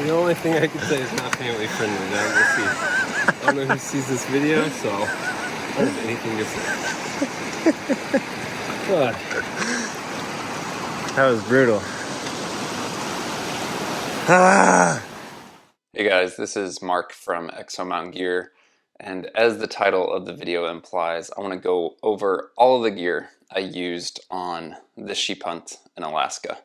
The only thing I can say is not family friendly. Now we'll see. I don't know who sees this video, so I don't have anything to say. God. That was brutal. Hey guys, this is Mark from Exo Mtn Gear, and as the title of the video implies, I want to go over all of the gear I used on this sheep hunt in Alaska.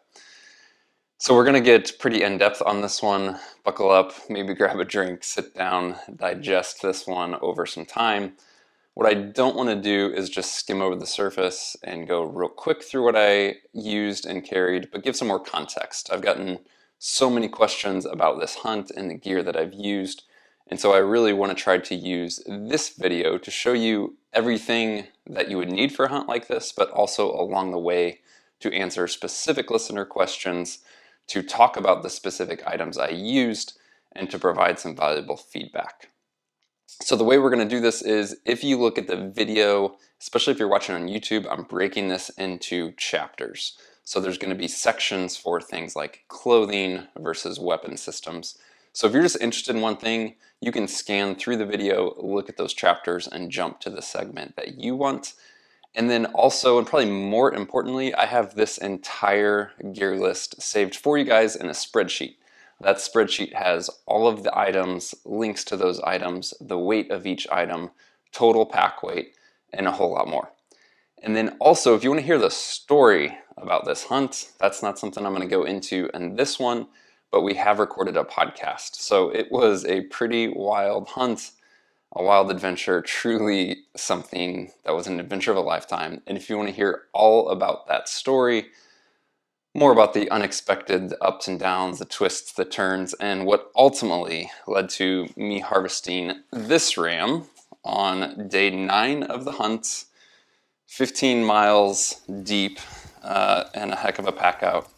So we're going to get pretty in-depth on this one. Buckle up, maybe grab a drink, sit down, digest this one over some time. What I don't want to do is just skim over the surface and go real quick through what I used and carried, but give some more context. I've gotten so many questions about this hunt and the gear that I've used, and so I really want to try to use this video to show you everything that you would need for a hunt like this, but also along the way to answer specific listener questions, to talk about the specific items I used, and to provide some valuable feedback. So the way we're going to do this is, if you look at the video, especially if you're watching on YouTube, I'm breaking this into chapters. So there's going to be sections for things like clothing versus weapon systems. So if you're just interested in one thing, you can scan through the video, look at those chapters, and jump to the segment that you want. And then also, and probably more importantly, I have this entire gear list saved for you guys in a spreadsheet. That spreadsheet has all of the items, links to those items, the weight of each item, total pack weight, and a whole lot more. And then also, if you want to hear the story about this hunt, that's not something I'm going to go into in this one, but we have recorded a podcast. So it was a pretty wild hunt, a wild adventure, truly something that was an adventure of a lifetime. And if you want to hear all about that story, more about the unexpected, the ups and downs, the twists, the turns, and what ultimately led to me harvesting this ram on day 9 of the hunt, 15 miles deep, and a heck of a pack out.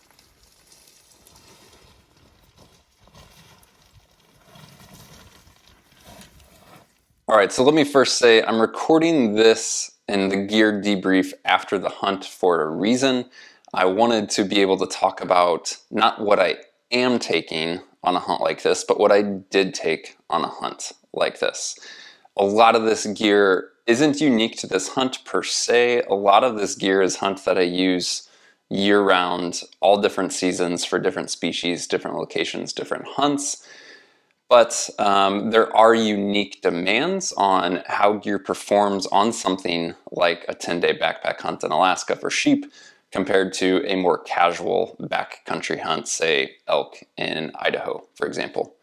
All right, so let me first say I'm recording this in the gear debrief after the hunt for a reason. I wanted to be able to talk about not what I am taking on a hunt like this, but what I did take on a hunt like this. A lot of this gear isn't unique to this hunt per se. A lot of this gear is hunt that I use year-round, all different seasons for different species, different locations, different hunts. But there are unique demands on how gear performs on something like a 10-day backpack hunt in Alaska for sheep compared to a more casual backcountry hunt, say elk in Idaho, for example.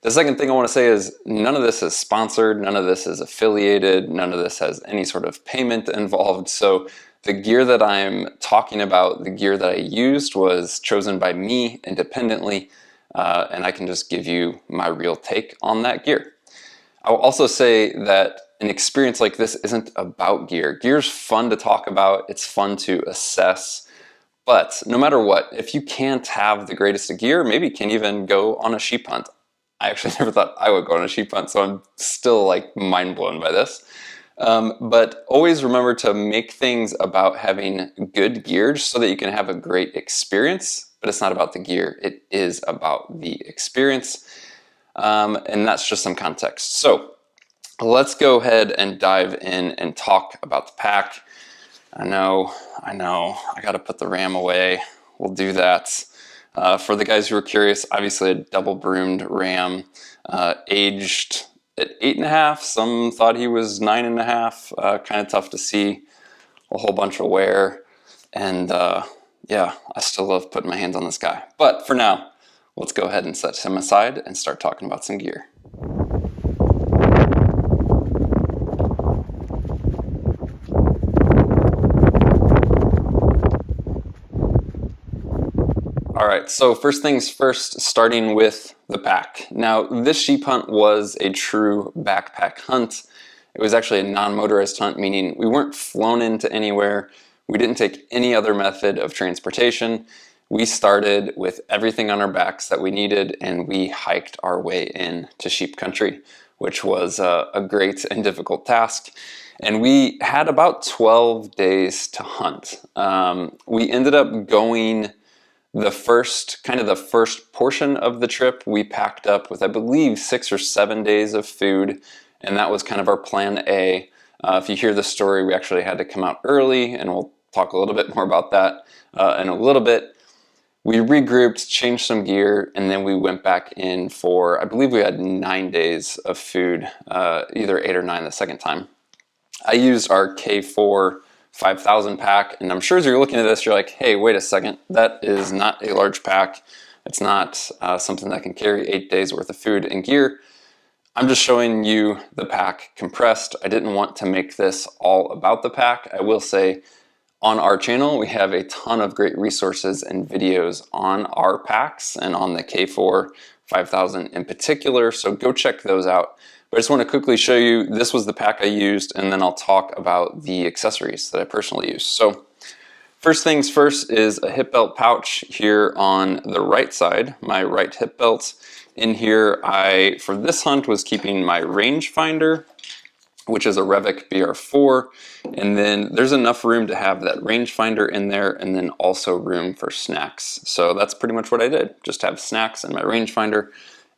The second thing I want to say is none of this is sponsored, none of this is affiliated, none of this has any sort of payment involved. So the gear that I'm talking about, the gear that I used, was chosen by me independently. And I can just give you my real take on that gear. I will also say that an experience like this isn't about gear. Gear's fun to talk about, it's fun to assess, but no matter what, if you can't have the greatest of gear, maybe you can't even go on a sheep hunt. I actually never thought I would go on a sheep hunt, so I'm still like mind blown by this. But always remember to make things about having good gear so that you can have a great experience. But it's not about the gear, it is about the experience. And that's just some context. So let's go ahead and dive in and talk about the pack. I know, I gotta put the ram away. We'll do that. For the guys who are curious, obviously a double broomed ram, aged at 8.5. Some thought he was 9.5. Kind of tough to see, a whole bunch of wear. And yeah, I still love putting my hands on this guy. But for now, let's go ahead and set him aside and start talking about some gear. All right, so first things first, starting with the pack. Now, this sheep hunt was a true backpack hunt. It was actually a non-motorized hunt, meaning we weren't flown into anywhere. We didn't take any other method of transportation. We started with everything on our backs that we needed, and we hiked our way in to sheep country, which was a great and difficult task. And we had about 12 days to hunt. We ended up going The first portion of the trip, we packed up with, I believe, 6 or 7 days of food, and that was kind of our plan A. If you hear the story, we actually had to come out early, and we'll talk a little bit more about that in a little bit. We regrouped, changed some gear, and then we went back in for, I believe we had 9 days of food, either 8 or 9 the second time. I used our K4 5000 pack, and I'm sure as you're looking at this, you're like, hey, wait a second, that is not a large pack. It's not something that can carry 8 days worth of food and gear. I'm just showing you the pack compressed. I didn't want to make this all about the pack. I will say, on our channel, we have a ton of great resources and videos on our packs and on the K4 5000 in particular, so go check those out. But I just want to quickly show you, this was the pack I used, and then I'll talk about the accessories that I personally use. So first things first is a hip belt pouch here on the right side, my right hip belt. In here, I, for this hunt, was keeping my rangefinder, which is a Revic BR4, and then there's enough room to have that rangefinder in there, and then also room for snacks. So that's pretty much what I did, just have snacks and my rangefinder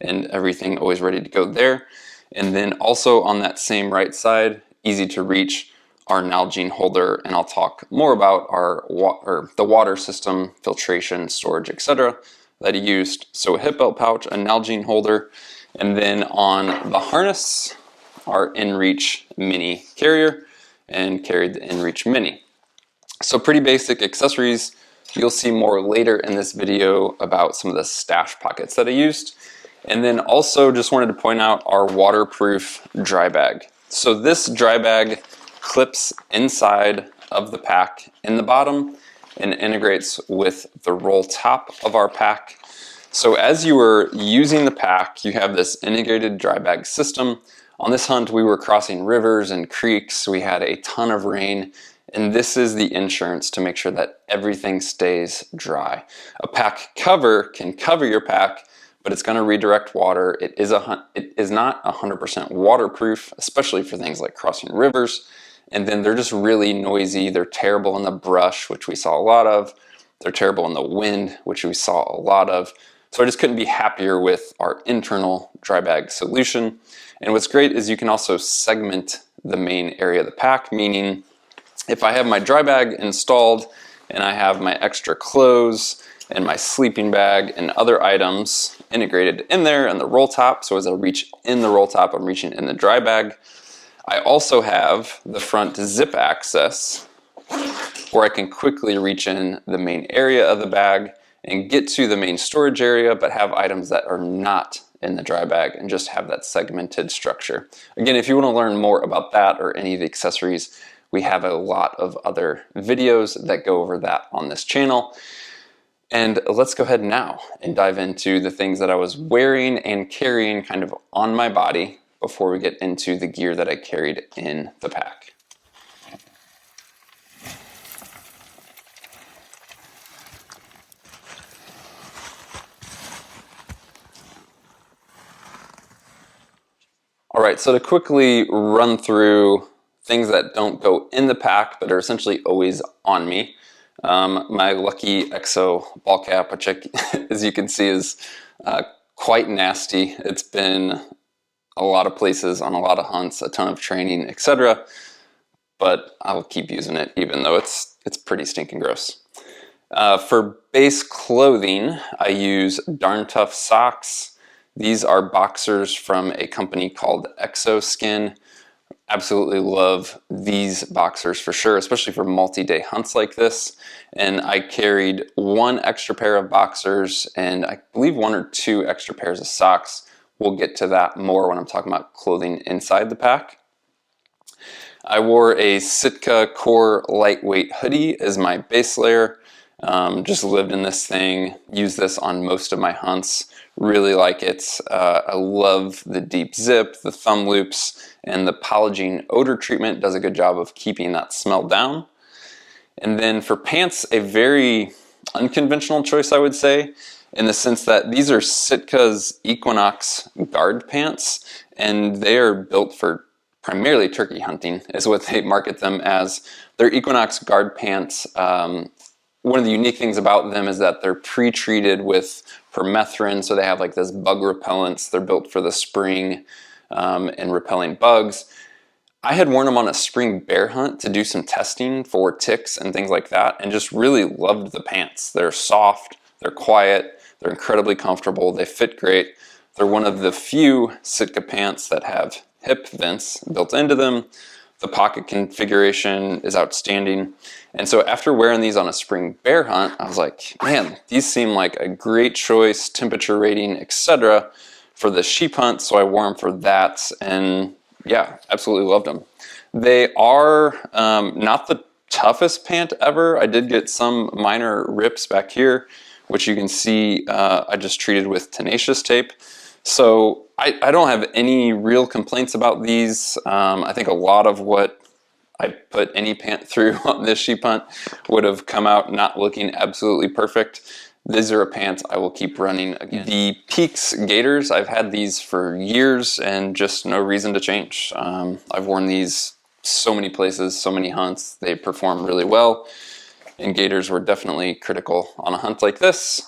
and everything always ready to go there. And then also on that same right side, easy to reach, our Nalgene holder, and I'll talk more about the water system, filtration, storage, etc. that I used. So a hip belt pouch, a Nalgene holder, and then on the harness, our InReach Mini carrier, and carried the InReach Mini. So pretty basic accessories. You'll see more later in this video about some of the stash pockets that I used. And then also just wanted to point out our waterproof dry bag. So this dry bag clips inside of the pack in the bottom and integrates with the roll top of our pack. So as you were using the pack, you have this integrated dry bag system. On this hunt, we were crossing rivers and creeks. We had a ton of rain, and this is the insurance to make sure that everything stays dry. A pack cover can cover your pack, but it's going to redirect water. It is not 100% waterproof, especially for things like crossing rivers. And then they're just really noisy. They're terrible in the brush, which we saw a lot of. They're terrible in the wind, which we saw a lot of. So I just couldn't be happier with our internal dry bag solution. And what's great is you can also segment the main area of the pack, meaning if I have my dry bag installed and I have my extra clothes and my sleeping bag and other items integrated in there and the roll top, so as I reach in the roll top, I'm reaching in the dry bag. I also have the front zip access where I can quickly reach in the main area of the bag and get to the main storage area, but have items that are not in the dry bag and just have that segmented structure. Again, if you want to learn more about that or any of the accessories, we have a lot of other videos that go over that on this channel. And let's go ahead now and dive into the things that I was wearing and carrying kind of on my body before we get into the gear that I carried in the pack. All right, so to quickly run through things that don't go in the pack but are essentially always on me. My lucky Exo ball cap, which as you can see is quite nasty. It's been a lot of places on a lot of hunts, a ton of training, etc. But I'll keep using it even though it's pretty stinking gross. For base clothing, I use Darn Tough socks. These are boxers from a company called Exo. Absolutely love these boxers for sure, especially for multi-day hunts like this. And I carried 1 extra pair of boxers and I believe 1 or 2 extra pairs of socks. We'll get to that more when I'm talking about clothing inside the pack. I wore a Sitka Core lightweight hoodie as my base layer. Just lived in this thing, used this on most of my hunts. Really like it. I love the deep zip, the thumb loops, and the Polygene odor treatment does a good job of keeping that smell down. And then for pants, a very unconventional choice, I would say, in the sense that these are Sitka's Equinox guard pants, and they are built for primarily turkey hunting, is what they market them as. They're Equinox guard pants. one of the unique things about them is that they're pre-treated with permethrin, so they have like this bug repellents. They're built for the spring and repelling bugs. I had worn them on a spring bear hunt to do some testing for ticks and things like that, and just really loved the pants. They're soft, they're quiet, they're incredibly comfortable, they fit great. They're one of the few Sitka pants that have hip vents built into them. The pocket configuration is outstanding. And so after wearing these on a spring bear hunt, I was like, man, these seem like a great choice, temperature rating, etc. for the sheep hunt. So I wore them for that, and yeah, absolutely loved them. They are not the toughest pant ever. I did get some minor rips back here, which you can see I just treated with tenacious tape. So I don't have any real complaints about these. I think a lot of what I put any pant through on this sheep hunt would have come out not looking absolutely perfect. These are a pant I will keep running again. The Peaks Gaiters, I've had these for years and just no reason to change. I've worn these so many places, so many hunts. They perform really well, and gaiters were definitely critical on a hunt like this.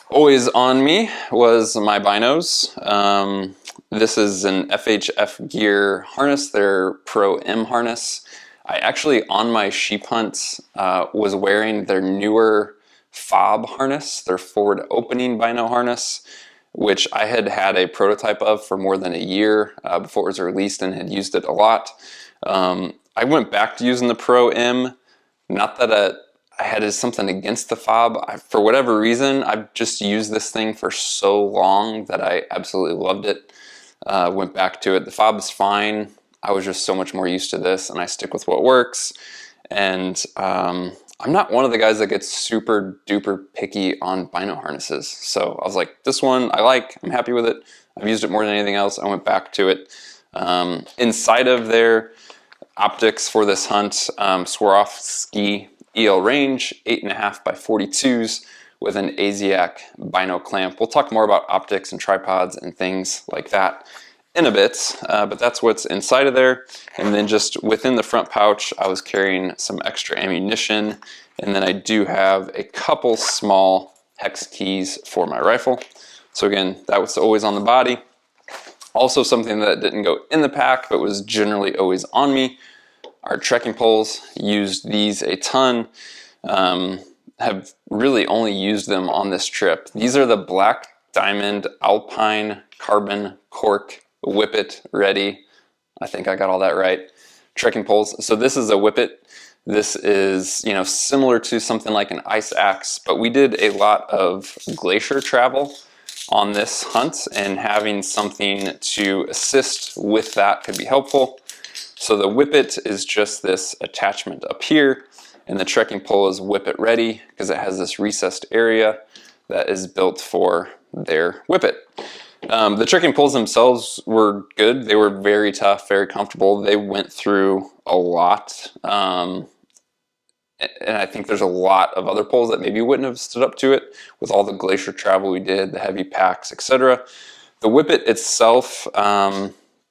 Always on me was my binos. This is an FHF Gear harness, their Pro M harness. I actually, on my sheep hunt, was wearing their newer fob harness, their forward opening bino harness, which I had had a prototype of for more than a year before it was released and had used it a lot. I went back to using the Pro M, not that I had something against the fob. For whatever reason, I've just used this thing for so long that I absolutely loved it. Went back to it. The fob's fine. I was just so much more used to this, and I stick with what works. And I'm not one of the guys that gets super duper picky on bino harnesses. So I was like, this one I like, I'm happy with it. I've used it more than anything else. I went back to it. Inside of their optics for this hunt, Swarovski EL range, 8.5 by 42s with an ASIAC bino clamp. We'll talk more about optics and tripods and things like that in a bit, but that's what's inside of there. And then just within the front pouch, I was carrying some extra ammunition, and then I do have a couple small hex keys for my rifle. So again, that was always on the body. Also something that didn't go in the pack, but was generally always on me, our trekking poles. Used these a ton. Have really only used them on this trip. These are the Black Diamond Alpine Carbon Cork Whippet Ready. I think I got all that right. Trekking poles. So this is a Whippet. This is, you know, similar to something like an ice axe, but we did a lot of glacier travel on this hunt, and having something to assist with that could be helpful. So the Whippet is just this attachment up here, and the trekking pole is Whippet Ready because it has this recessed area that is built for their Whippet. The trekking poles themselves were good. They were very tough, very comfortable. They went through a lot. And I think there's a lot of other poles that maybe wouldn't have stood up to it with all the glacier travel we did, the heavy packs, etc. The Whippet itself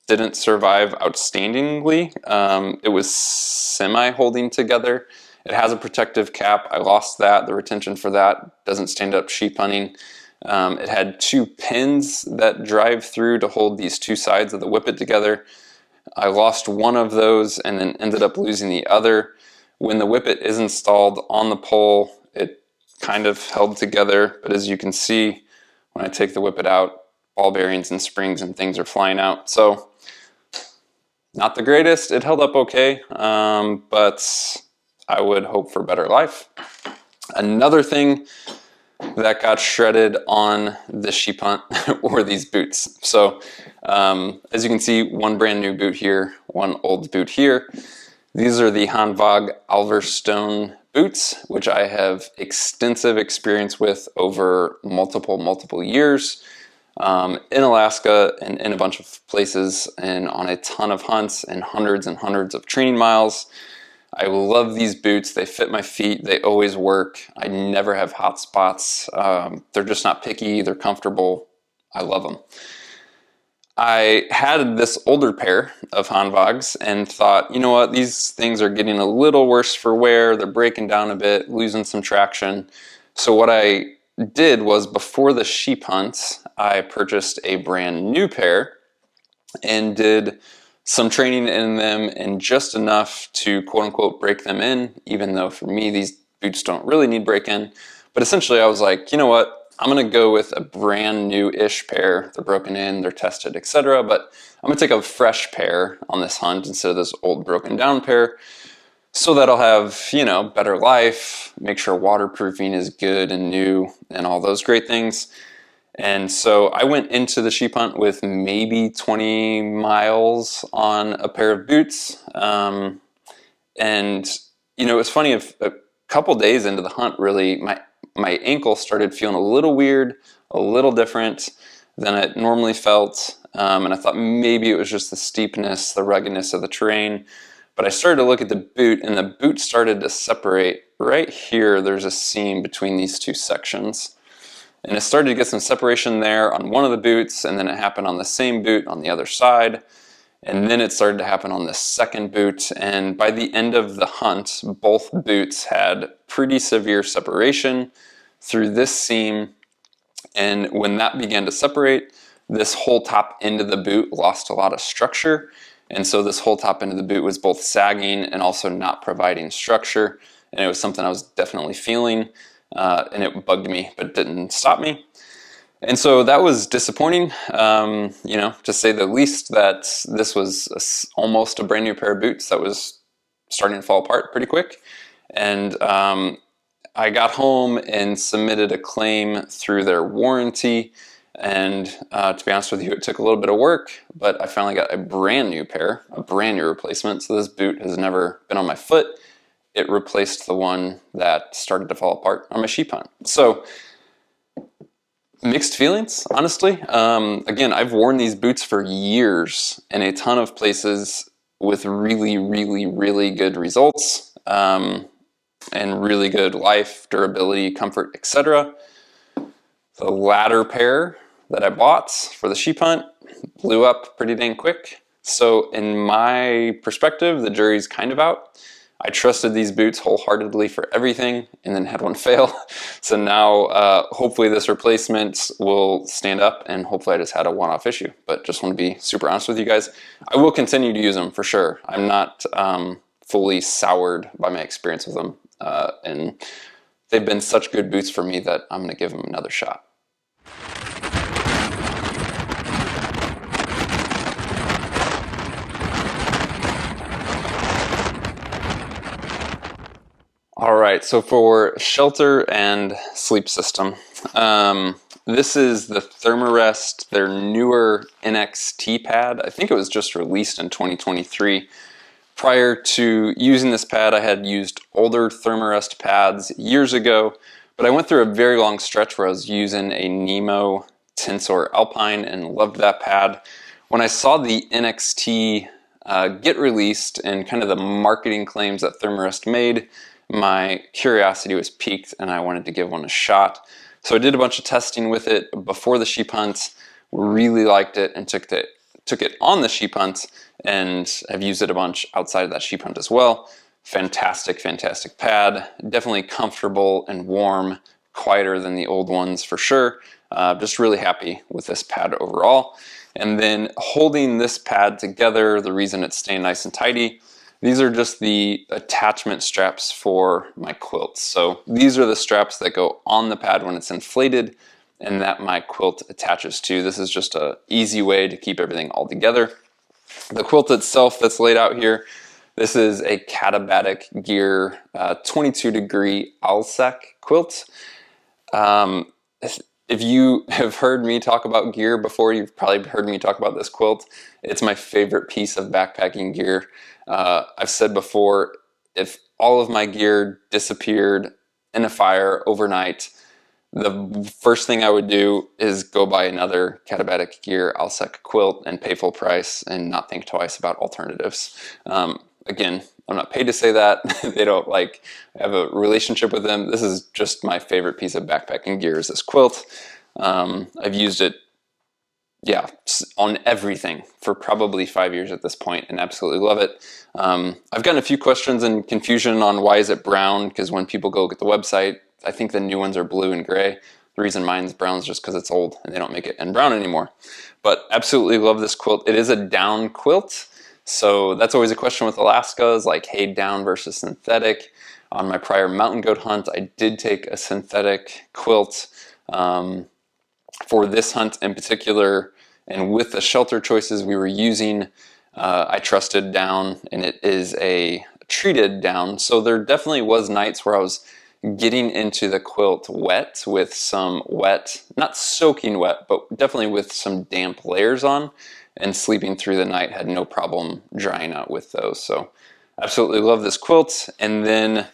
didn't survive outstandingly. It was semi-holding together. It has a protective cap. I lost that. The retention for that doesn't stand up sheep hunting. It had two pins that drive through to hold these two sides of the Whippet together. I lost one of those and then ended up losing the other. When the Whippet is installed on the pole, it kind of held together, but as you can see, when I take the Whippet out, ball bearings and springs and things are flying out. So, not the greatest. It held up okay, but I would hope for better life. Another thing that got shredded on the sheep hunt were these boots. So, as you can see, one brand new boot here, one old boot here. These are the Hanwag Alverstone boots, which I have extensive experience with over multiple years in Alaska and in a bunch of places and on a ton of hunts and hundreds of training miles. I love these boots. They fit my feet. They always work. I never have hot spots. They're just not picky. They're comfortable. I love them. I had this older pair of Hanwags and thought, you know what, these things are getting a little worse for wear. They're breaking down a bit, losing some traction. So what I did was, before the sheep hunts, I purchased a brand new pair and did some training in them, and just enough to quote unquote break them in, even though for me these boots don't really need break in. But essentially I was like, you know what, I'm gonna go with a brand new-ish pair. They're broken in, they're tested, etc. But I'm gonna take a fresh pair on this hunt instead of this old broken down pair, so that I'll have, you know, better life, make sure waterproofing is good and new and all those great things. And so I went into the sheep hunt with maybe 20 miles on a pair of boots. And, you know, it's funny, if a couple days into the hunt, really, my ankle started feeling a little weird, a little different than it normally felt. And I thought maybe it was just the steepness, the ruggedness of the terrain. But I started to look at the boot, and the boot started to separate. Right here, there's a seam between these two sections. And it started to get some separation there on one of the boots, and then it happened on the same boot on the other side. And then it started to happen on the second boot. And by the end of the hunt, both boots had pretty severe separation through this seam. And when that began to separate, this whole top end of the boot lost a lot of structure. And so this whole top end of the boot was both sagging and also not providing structure. And it was something I was definitely feeling. And it bugged me, but didn't stop me. And so that was disappointing, you know, to say the least, that this was almost a brand new pair of boots that was starting to fall apart pretty quick. And I got home and submitted a claim through their warranty. And to be honest with you, it took a little bit of work, but I finally got a brand new pair, a brand new replacement. So this boot has never been on my foot. It replaced the one that started to fall apart on my sheep hunt. So mixed feelings, honestly. Again, I've worn these boots for years in a ton of places with really, really, really good results, and really good life, durability, comfort, etc. The latter pair that I bought for the sheep hunt blew up pretty dang quick. So in my perspective, the jury's kind of out. I trusted these boots wholeheartedly for everything, and then had one fail. So now hopefully this replacement will stand up, and hopefully I just had a one-off issue. But just want to be super honest with you guys. I will continue to use them for sure. I'm not fully soured by my experience with them. And they've been such good boots for me that I'm going to give them another shot. All right, so for shelter and sleep system, this is the Thermarest, their newer NXT pad. I think it was just released in 2023. Prior to using this pad, I had used older Thermarest pads years ago, but I went through a very long stretch where I was using a Nemo Tensor Alpine and loved that pad. When I saw the NXT get released and kind of the marketing claims that Thermarest made, my curiosity was piqued and I wanted to give one a shot. So I did a bunch of testing with it before the sheep hunts, really liked it, and took it on the sheep hunt, and have used it a bunch outside of that sheep hunt as well. Fantastic, fantastic pad. Definitely comfortable and warm, quieter than the old ones for sure. Just really happy with this pad overall. And then holding this pad together, the reason it's staying nice and tidy, these are just the attachment straps for my quilts. So these are the straps that go on the pad when it's inflated and that my quilt attaches to. This is just an easy way to keep everything all together. The quilt itself that's laid out here, this is a Katabatic Gear 22 degree Alsec quilt. If you have heard me talk about gear before, you've probably heard me talk about this quilt. It's my favorite piece of backpacking gear. I've said before, if all of my gear disappeared in a fire overnight, the first thing I would do is go buy another Katabatic Gear Alsec quilt and pay full price and not think twice about alternatives. Again, I'm not paid to say that. They don't have a relationship with them. This is just my favorite piece of backpacking gear is this quilt. I've used it yeah, on everything for probably 5 years at this point, and absolutely love it. I've gotten a few questions and confusion on why is it brown, because when people go look at the website, I think the new ones are blue and gray. The reason mine's brown is just because it's old and they don't make it in brown anymore. But absolutely love this quilt. It is a down quilt, so that's always a question with Alaska, is like, hey, down versus synthetic. On my prior mountain goat hunt, I did take a synthetic quilt. For this hunt in particular, and with the shelter choices we were using, I trusted down, and it is a treated down. So there definitely was nights where I was getting into the quilt wet with some wet, not soaking wet, but definitely with some damp layers on, and sleeping through the night had no problem drying out with those. So absolutely love this quilt. And then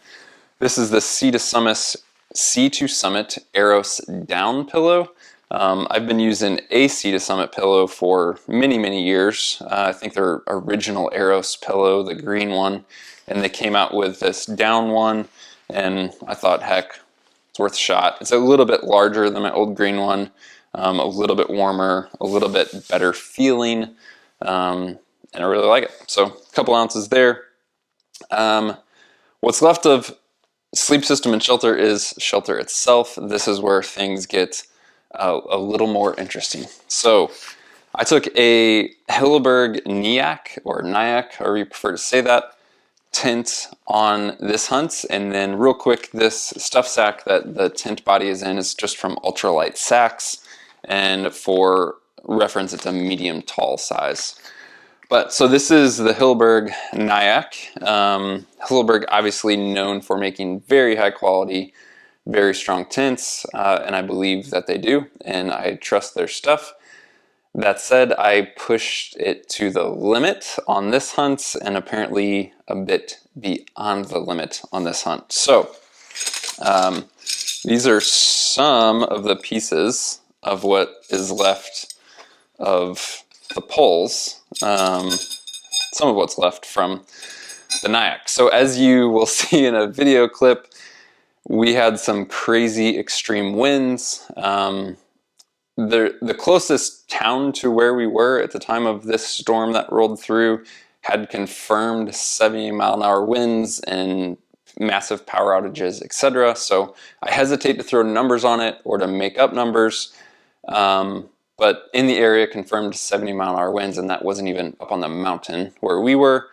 this is the Sea to Summit Eros down pillow. I've been using a Sea to Summit pillow for many, many years. I think their original Eros pillow, the green one, and they came out with this down one, and I thought, heck, it's worth a shot. It's a little bit larger than my old green one, a little bit warmer, a little bit better feeling, and I really like it. So a couple ounces there. What's left of Sleep System and Shelter is Shelter itself. This is where things get a little more interesting. So I took a Hilleberg Nyack, or Nyack, however you prefer to say that, tent on this hunt. And then real quick, this stuff sack that the tent body is in is just from Ultralight Sacks. And for reference, it's a medium tall size. But so this is the Hilleberg Nyack. Hilleberg obviously known for making very high quality, very strong tents, and I believe that they do, and I trust their stuff. That said, I pushed it to the limit on this hunt, and apparently a bit beyond the limit on this hunt. So these are some of the pieces of what is left of the poles, some of what's left from the Nyack. So as you will see in a video clip, we had some crazy extreme winds. The closest town to where we were at the time of this storm that rolled through had confirmed 70-mile-an-hour winds and massive power outages, etc. So I hesitate to throw numbers on it or to make up numbers. But in the area, confirmed 70-mile-an-hour winds, and that wasn't even up on the mountain where we were.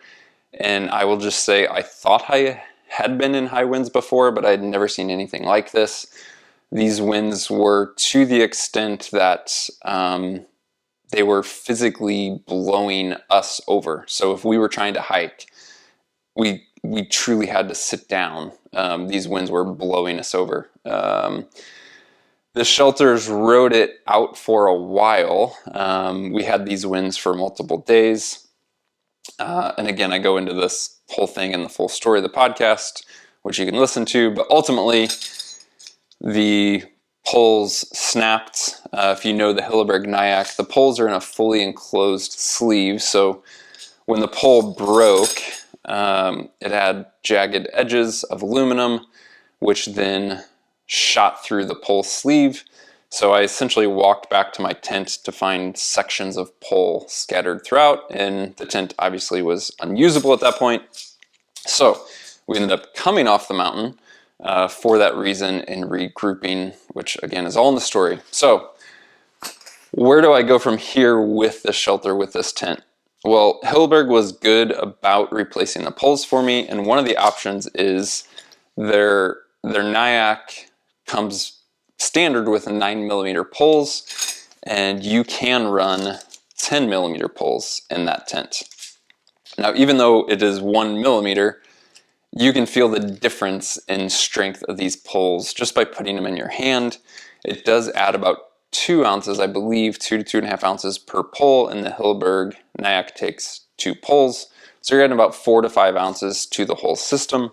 And I will just say, I thought I had been in high winds before, but I had never seen anything like this. These winds were to the extent that they were physically blowing us over. So if we were trying to hike, we truly had to sit down. These winds were blowing us over. The shelters rode it out for a while. We had these winds for multiple days. And again, I go into this whole thing in the full story of the podcast, which you can listen to. But ultimately, the poles snapped. If you know the Hilleberg Nyack, the poles are in a fully enclosed sleeve. So when the pole broke, it had jagged edges of aluminum, which then shot through the pole sleeve. So I essentially walked back to my tent to find sections of pole scattered throughout, and the tent obviously was unusable at that point. So we ended up coming off the mountain for that reason and regrouping, which again is all in the story. So where do I go from here with the shelter, with this tent? Well, Hilleberg was good about replacing the poles for me, and one of the options is their Nyack comes standard with 9mm poles, and you can run 10mm poles in that tent. Now, even though it is 1mm, you can feel the difference in strength of these poles just by putting them in your hand. It does add about 2 ounces, I believe, 2 to 2.5 ounces per pole, and the Hilleberg Nyack takes 2 poles. So you're adding about 4 to 5 ounces to the whole system,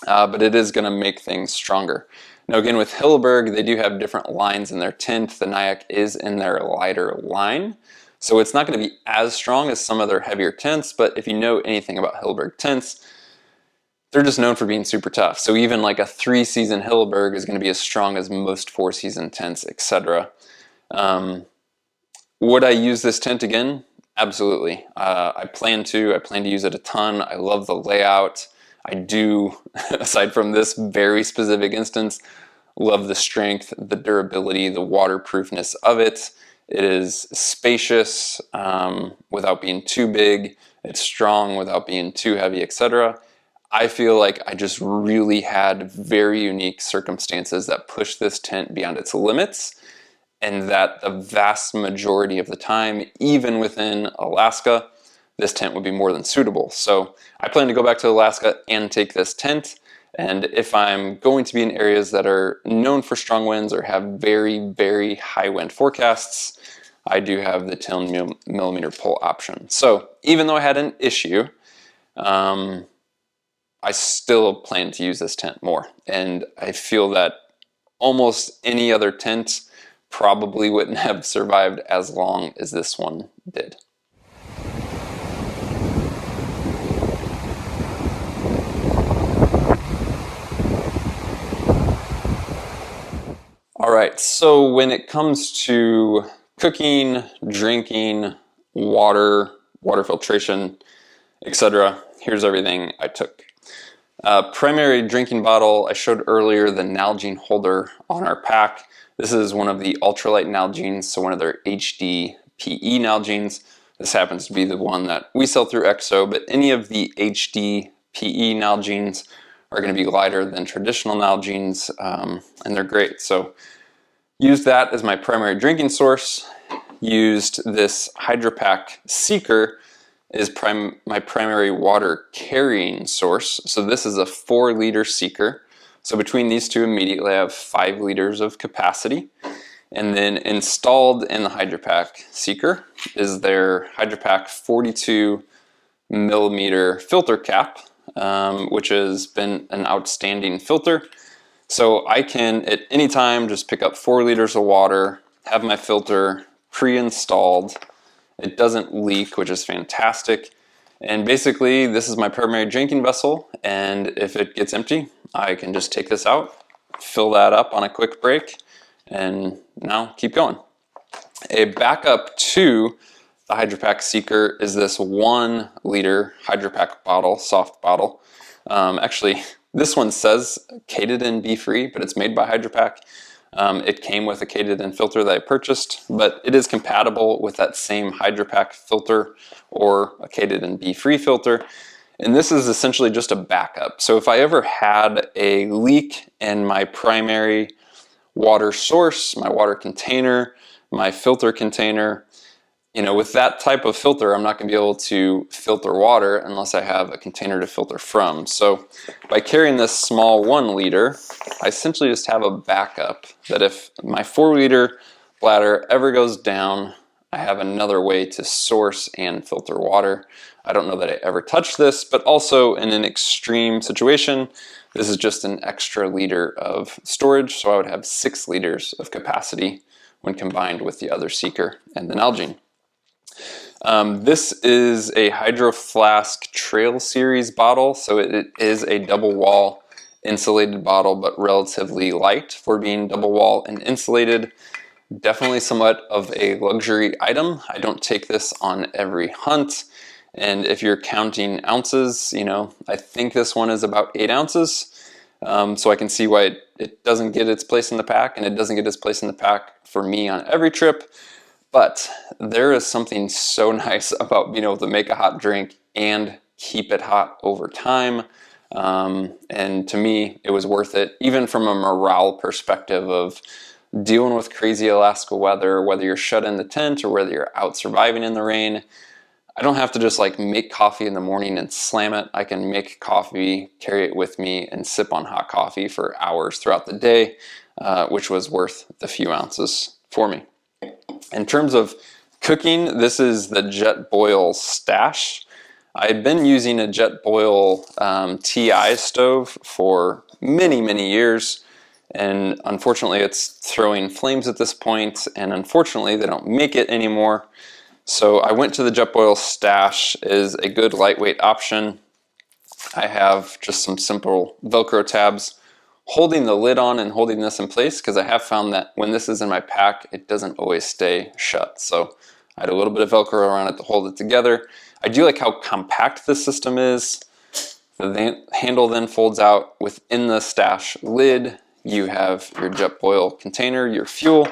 but it is going to make things stronger. Now again, with Hilleberg, they do have different lines in their tent. The Nyack is in their lighter line, so it's not going to be as strong as some of their heavier tents, but if you know anything about Hilleberg tents, they're just known for being super tough. So even like a 3-season Hilleberg is going to be as strong as most 4-season tents, etc. Would I use this tent again? Absolutely. I plan to use it a ton. I love the layout. I do, aside from this very specific instance, love the strength, the durability, the waterproofness of it. It is spacious without being too big. It's strong without being too heavy, etc. I feel like I just really had very unique circumstances that pushed this tent beyond its limits, and that the vast majority of the time, even within Alaska, this tent would be more than suitable. So I plan to go back to Alaska and take this tent. And if I'm going to be in areas that are known for strong winds or have very, very high wind forecasts, I do have the 10mm pole option. So even though I had an issue, I still plan to use this tent more. And I feel that almost any other tent probably wouldn't have survived as long as this one did. All right, so when it comes to cooking, drinking, water filtration, etc., here's everything I took. Primary drinking bottle, I showed earlier the Nalgene holder on our pack. This is one of the ultralight Nalgenes, so one of their HD PE Nalgenes. This happens to be the one that we sell through Exo, but any of the HD PE Nalgenes are going to be lighter than traditional Nalgenes, and they're great. So used that as my primary drinking source. Used this HydroPack Seeker is my primary water carrying source. So this is a 4-liter Seeker. So between these two immediately I have 5 liters of capacity. And then installed in the HydroPack Seeker is their HydroPack 42mm filter cap, which has been an outstanding filter. So I can at any time just pick up 4 liters of water, have my filter pre-installed. It doesn't leak, which is fantastic. And basically, this is my primary drinking vessel, and if it gets empty, I can just take this out, fill that up on a quick break, and now keep going. A backup to the HydroPack Seeker is this 1-liter HydroPack bottle, soft bottle. Actually, this one says Katadyn Be Free, but it's made by HydroPack. It came with a Katadyn filter that I purchased, but it is compatible with that same HydroPack filter or a Katadyn Be Free filter. And this is essentially just a backup. So if I ever had a leak in my primary water source, my water container, my filter container, you know, with that type of filter, I'm not going to be able to filter water unless I have a container to filter from. So by carrying this small 1 liter, I essentially just have a backup that if my 4-liter bladder ever goes down, I have another way to source and filter water. I don't know that I ever touched this, but also in an extreme situation, this is just an extra liter of storage. So I would have 6 liters of capacity when combined with the other Seeker and the Nalgene. This is a Hydro Flask Trail Series bottle, so it is a double wall insulated bottle, but relatively light for being double wall and insulated. Definitely somewhat of a luxury item. I don't take this on every hunt, and if you're counting ounces, you know, I think this one is about 8 ounces, so I can see why it doesn't get its place in the pack, and it doesn't get its place in the pack for me on every trip. But there is something so nice about being able to make a hot drink and keep it hot over time. And to me, it was worth it, even from a morale perspective of dealing with crazy Alaska weather, whether you're shut in the tent or whether you're out surviving in the rain. I don't have to just like make coffee in the morning and slam it. I can make coffee, carry it with me, and sip on hot coffee for hours throughout the day, which was worth the few ounces for me. In terms of cooking, this is the Jetboil Stash. I had been using a Jetboil TI stove for many, many years, and unfortunately it's throwing flames at this point, and unfortunately they don't make it anymore. So I went to the Jetboil Stash. It is a good lightweight option. I have just some simple Velcro tabs holding the lid on and holding this in place, because I have found that when this is in my pack, it doesn't always stay shut. So I had a little bit of Velcro around it to hold it together. I do like how compact this system is. The handle then folds out. Within the stash lid, you have your Jetboil container, your fuel,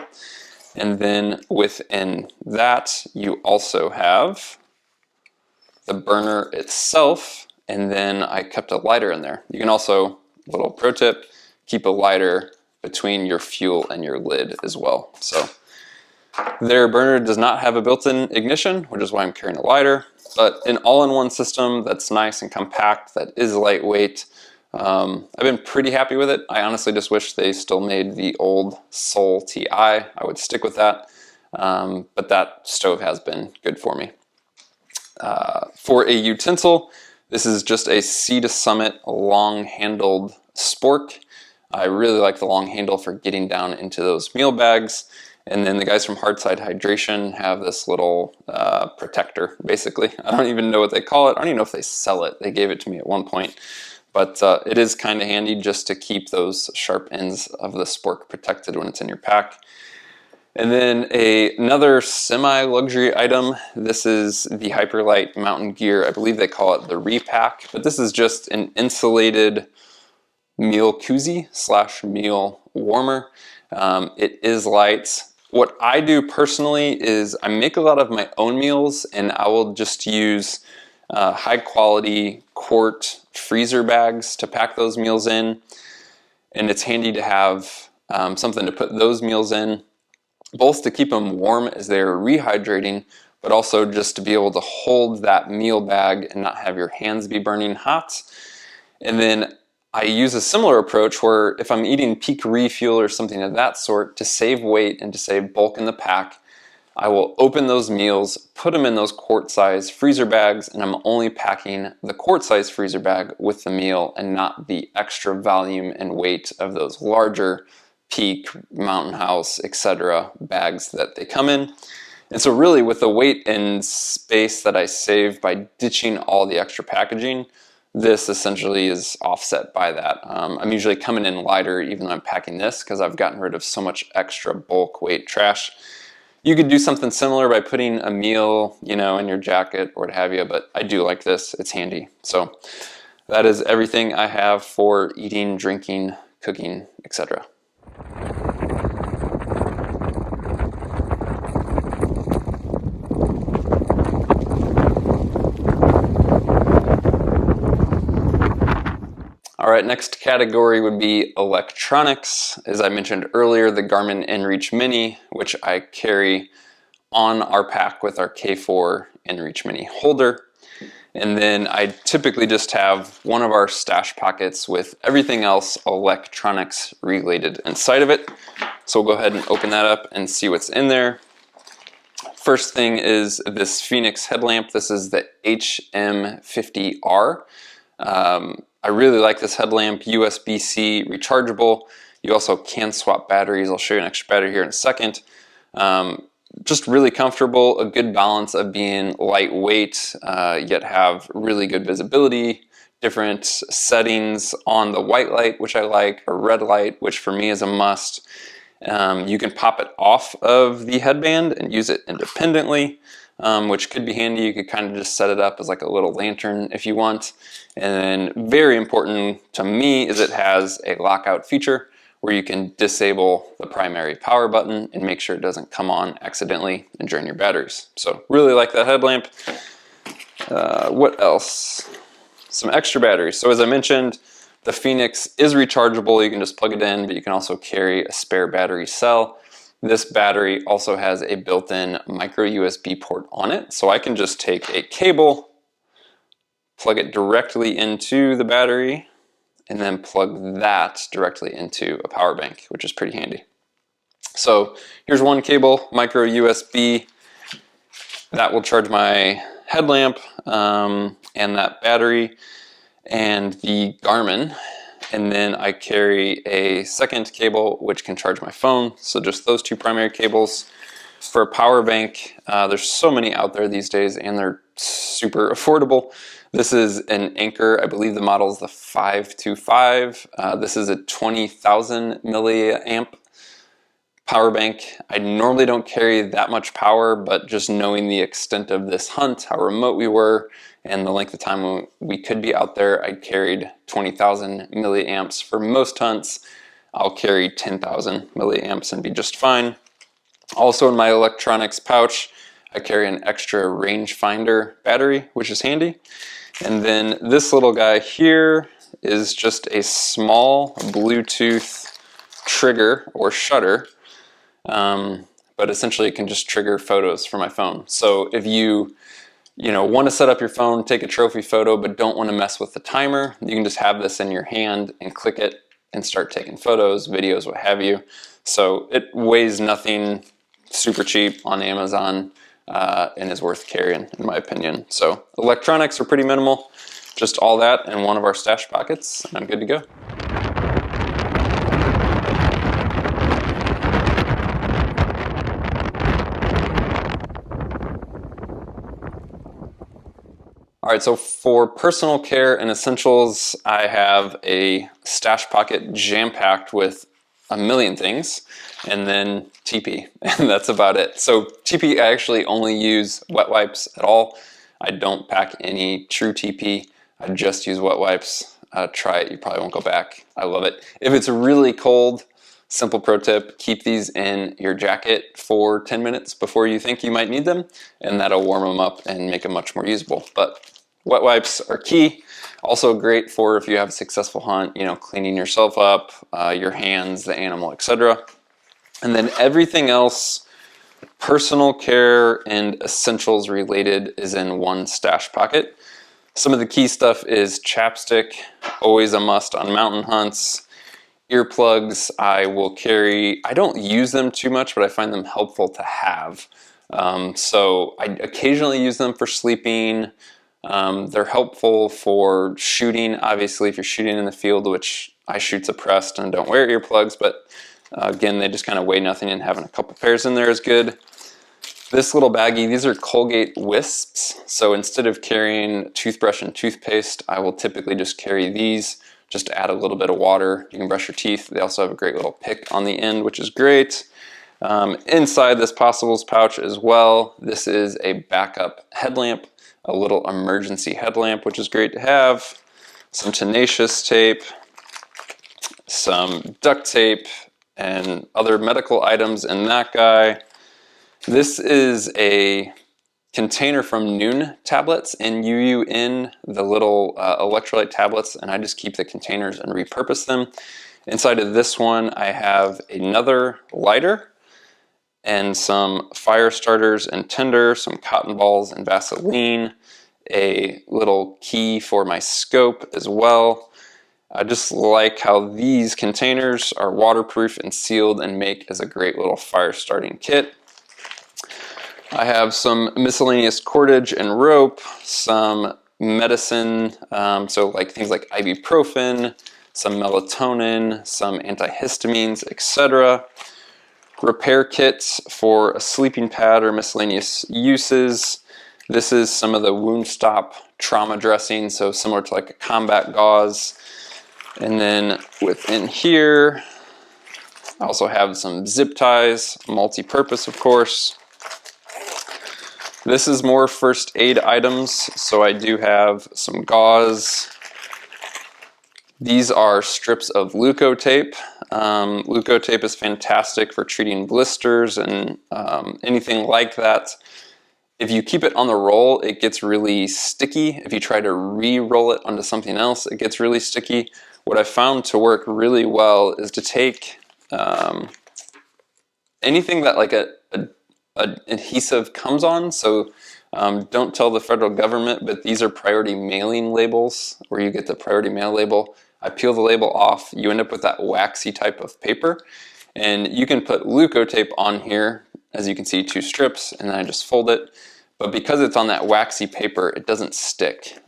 and then within that, you also have the burner itself, and then I kept a lighter in there. You can also, little pro tip, keep a lighter between your fuel and your lid as well. So their burner does not have a built-in ignition, which is why I'm carrying a lighter, but an all-in-one system that's nice and compact, that is lightweight. I've been pretty happy with it. I honestly just wish they still made the old Soul TI. I would stick with that, but that stove has been good for me. For a utensil, this is just a Sea to Summit long-handled spork. I really like the long handle for getting down into those meal bags. And then the guys from Hardside Hydration have this little protector, basically. I don't even know what they call it. I don't even know if they sell it. They gave it to me at one point. But it is kind of handy just to keep those sharp ends of the spork protected when it's in your pack. And then another semi-luxury item. This is the Hyperlight Mountain Gear. I believe they call it the Repack. But this is just an insulated meal koozie / meal warmer. It is light. What I do personally is I make a lot of my own meals, and I will just use high quality quart freezer bags to pack those meals in. And it's handy to have something to put those meals in, both to keep them warm as they're rehydrating, but also just to be able to hold that meal bag and not have your hands be burning hot. And then I use a similar approach where if I'm eating peak refuel or something of that sort, to save weight and to save bulk in the pack, I will open those meals, put them in those quart-size freezer bags, and I'm only packing the quart-size freezer bag with the meal and not the extra volume and weight of those larger Peak, Mountain House, etc. bags that they come in. And so really, with the weight and space that I save by ditching all the extra packaging, this essentially is offset by that. I'm usually coming in lighter even though I'm packing this, because I've gotten rid of so much extra bulk weight trash. You could do something similar by putting a meal, in your jacket or what have you, but I do like this. It's handy. So that is everything I have for eating, drinking, cooking, etc. All right, next category would be electronics. As I mentioned earlier, the Garmin inReach Mini, which I carry on our pack with our K4 inReach Mini holder. And then I typically just have one of our stash pockets with everything else electronics related inside of it. So we'll go ahead and open that up and see what's in there. First thing is this Phoenix headlamp. This is the HM50R. I really like this headlamp, USB-C rechargeable. You also can swap batteries. I'll show you an extra battery here in a second. Just really comfortable, a good balance of being lightweight, yet have really good visibility, different settings on the white light, which I like, or red light, which for me is a must. You can pop it off of the headband and use it independently, which could be handy. You could kind of just set it up as like a little lantern if you want. And then very important to me is it has a lockout feature where you can disable the primary power button and make sure it doesn't come on accidentally and drain your batteries. So really like that headlamp. What else? Some extra batteries. So as I mentioned, the Phoenix is rechargeable. You can just plug it in, but you can also carry a spare battery cell. This battery also has a built-in micro USB port on it. So I can just take a cable, plug it directly into the battery, and then plug that directly into a power bank, which is pretty handy. So here's one cable, micro USB. That will charge my headlamp and that battery and the Garmin. And then I carry a second cable which can charge my phone. So just those two primary cables. For a power bank, there's so many out there these days and they're super affordable. This is an Anchor. I believe the model is the 525. This is a 20,000 milliamp power bank. I normally don't carry that much power, but just knowing the extent of this hunt, how remote we were, and the length of time we could be out there, I carried 20,000 milliamps. For most hunts, I'll carry 10,000 milliamps and be just fine. Also in my electronics pouch, I carry an extra rangefinder battery, which is handy. And then this little guy here is just a small Bluetooth trigger or shutter, but essentially it can just trigger photos from my phone. So if you want to set up your phone, take a trophy photo, but don't want to mess with the timer, you can just have this in your hand and click it and start taking photos, videos, what have you. So it weighs nothing, super cheap on Amazon, and is worth carrying in my opinion. So electronics are pretty minimal, just all that in one of our stash pockets, and I'm good to go. All right, so for personal care and essentials, I have a stash pocket jam-packed with a million things, and then TP, and that's about it. So TP, I actually only use wet wipes at all. I don't pack any true TP. I just use wet wipes. Try it, you probably won't go back. I love it. If it's really cold, simple pro tip, keep these in your jacket for 10 minutes before you think you might need them, and that'll warm them up and make them much more usable. But wet wipes are key. Also great for if you have a successful hunt, cleaning yourself up, your hands, the animal, etc. And then everything else, personal care and essentials related, is in one stash pocket. Some of the key stuff is chapstick, always a must on mountain hunts. Earplugs I will carry. I don't use them too much, but I find them helpful to have. So I occasionally use them for sleeping. They're helpful for shooting. Obviously, if you're shooting in the field, which I shoot suppressed and don't wear earplugs, but again, they just kind of weigh nothing, and having a couple pairs in there is good. This little baggie, these are Colgate Wisps. So instead of carrying toothbrush and toothpaste, I will typically just carry these. Just add a little bit of water. You can brush your teeth. They also have a great little pick on the end, which is great. Inside this Possibles pouch as well, this is a backup headlamp, a little emergency headlamp, which is great to have. Some tenacious tape, some duct tape, and other medical items in that guy. This is a container from Noon tablets, N-U-U-N, the little electrolyte tablets, and I just keep the containers and repurpose them. Inside of this one, I have another lighter and some fire starters and tinder, some cotton balls and Vaseline, a little key for my scope as well. I just like how these containers are waterproof and sealed and make as a great little fire starting kit. I have some miscellaneous cordage and rope, some medicine, so like things like ibuprofen, some melatonin, some antihistamines, etc. Repair kits for a sleeping pad or miscellaneous uses. This is some of the wound stop trauma dressing, so similar to like a combat gauze. And then within here, I also have some zip ties, multi-purpose of course. This is more first aid items, so I do have some gauze. These are strips of Leukotape. Leukotape is fantastic for treating blisters and anything like that. If you keep it on the roll, it gets really sticky. If you try to re-roll it onto something else, it gets really sticky. What I found to work really well is to take anything that like an adhesive comes on. So don't tell the federal government, but these are priority mailing labels where you get the priority mail label. I peel the label off, you end up with that waxy type of paper, and you can put Leukotape on here, as you can see, 2 strips, and then I just fold it. But because it's on that waxy paper, it doesn't stick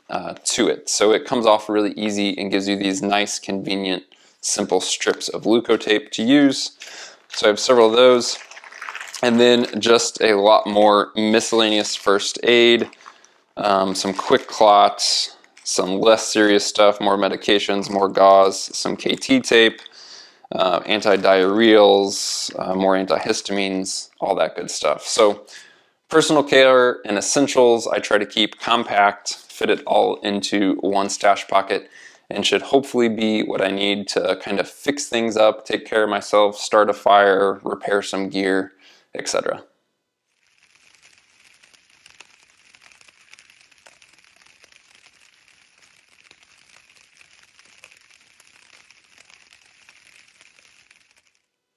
to it. So it comes off really easy and gives you these nice, convenient, simple strips of Leukotape to use. So I have several of those. And then just a lot more miscellaneous first aid. some quick clots, some less serious stuff, more medications, more gauze, some KT tape, anti-diarrheals, more antihistamines, all that good stuff. So personal care and essentials, I try to keep compact, fit it all into one stash pocket, and should hopefully be what I need to kind of fix things up, take care of myself, start a fire, repair some gear, etc.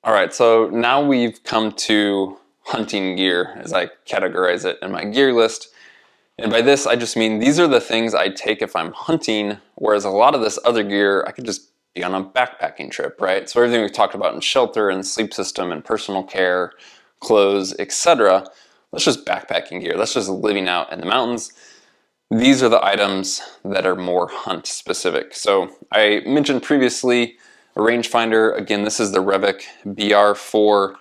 All right, so now we've come to hunting gear as I categorize it in my gear list. And by this, I just mean these are the things I take if I'm hunting, whereas a lot of this other gear, I could just be on a backpacking trip, right? So everything we've talked about in shelter and sleep system and personal care, clothes, etc., that's just backpacking gear. That's just living out in the mountains. These are the items that are more hunt specific. So I mentioned previously a rangefinder. Again, this is the Revic BR4.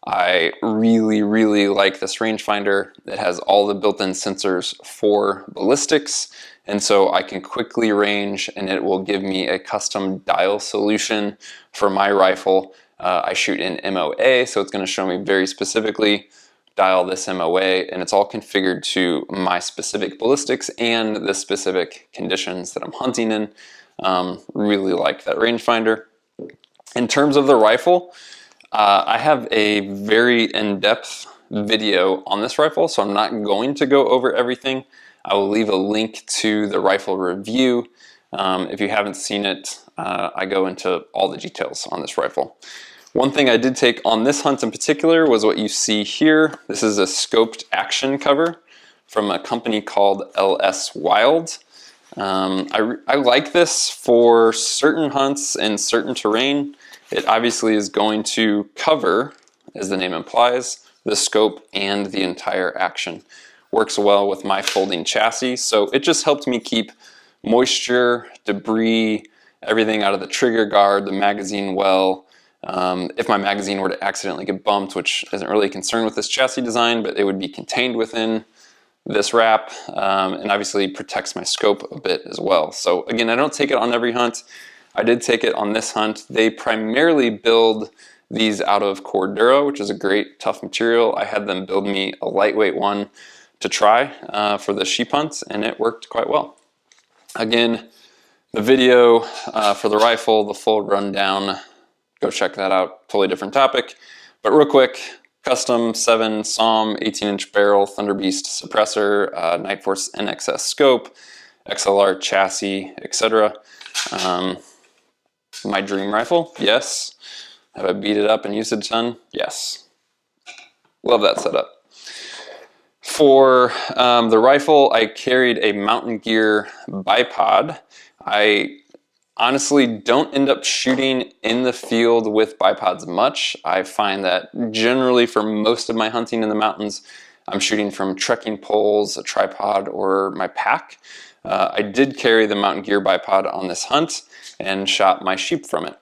I really like this rangefinder. It has all the built-in sensors for ballistics, and so I can quickly range and it will give me a custom dial solution for my rifle. I shoot in MOA, so it's going to show me very specifically dial this MOA, and it's all configured to my specific ballistics and the specific conditions that I'm hunting in. Really like that rangefinder. In terms of the rifle, I have a very in-depth video on this rifle, so I'm not going to go over everything. I will leave a link to the rifle review. If you haven't seen it, I go into all the details on this rifle. One thing I did take on this hunt in particular was what you see here. This is a scoped action cover from a company called LS Wild. I like this for certain hunts and certain terrain. It obviously is going to cover, as the name implies, the scope and the entire action. Works well with my folding chassis, so it just helped me keep moisture, debris, everything out of the trigger guard, the magazine well. If my magazine were to accidentally get bumped, which isn't really a concern with this chassis design, but it would be contained within this wrap, and obviously protects my scope a bit as well. So again, I don't take it on every hunt. I did take it on this hunt. They primarily build these out of Cordura, which is a great tough material. I had them build me a lightweight one to try for the sheep hunt, and it worked quite well. Again, the video for the rifle, the full rundown, go check that out. Totally different topic. But real quick, custom 7 SAUM 18-inch barrel Thunder Beast suppressor, Nightforce NXS scope, XLR chassis, etc. My dream rifle, yes. Have I beat it up and used it a ton? Yes. Love that setup. For the rifle, I carried a Mountain Gear bipod. I honestly don't end up shooting in the field with bipods much. I find that generally for most of my hunting in the mountains, I'm shooting from trekking poles, a tripod, or my pack. I did carry the Mountain Gear bipod on this hunt and shot my sheep from it.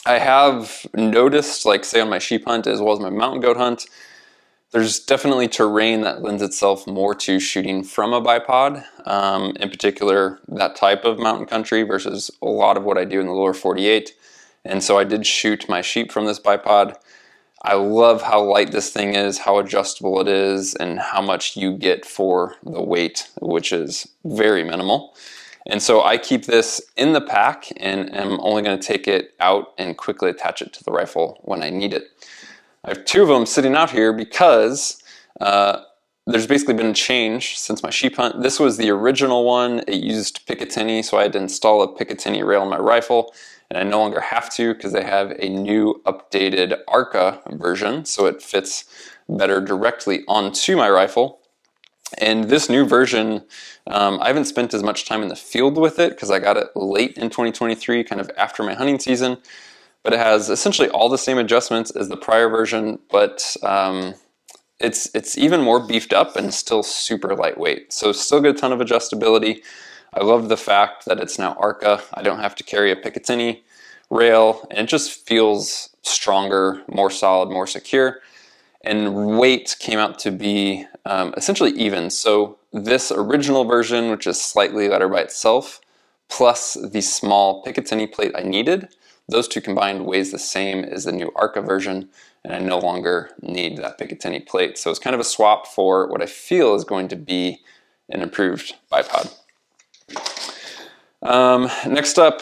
I have noticed, like say on my sheep hunt as well as my mountain goat hunt, there's definitely terrain that lends itself more to shooting from a bipod, in particular that type of mountain country versus a lot of what I do in the lower 48. And so I did shoot my sheep from this bipod. I love how light this thing is, how adjustable it is, and how much you get for the weight, which is very minimal. And so I keep this in the pack and am only going to take it out and quickly attach it to the rifle when I need it. I have 2 of them sitting out here because there's basically been a change since my sheep hunt. This was the original one. It used Picatinny, so I had to install a Picatinny rail in my rifle, and I no longer have to because they have a new updated ARCA version, so it fits better directly onto my rifle. And this new version, I haven't spent as much time in the field with it because I got it late in 2023, kind of after my hunting season. But it has essentially all the same adjustments as the prior version, but it's even more beefed up and still super lightweight. So still get a ton of adjustability. I love the fact that it's now ARCA. I don't have to carry a Picatinny rail, and it just feels stronger, more solid, more secure. and weight came out to be essentially even. So this original version, which is slightly lighter by itself, plus the small Picatinny plate I needed, those two combined weighs the same as the new Arca version, and I no longer need that Picatinny plate. So it's kind of a swap for what I feel is going to be an improved bipod. Next up,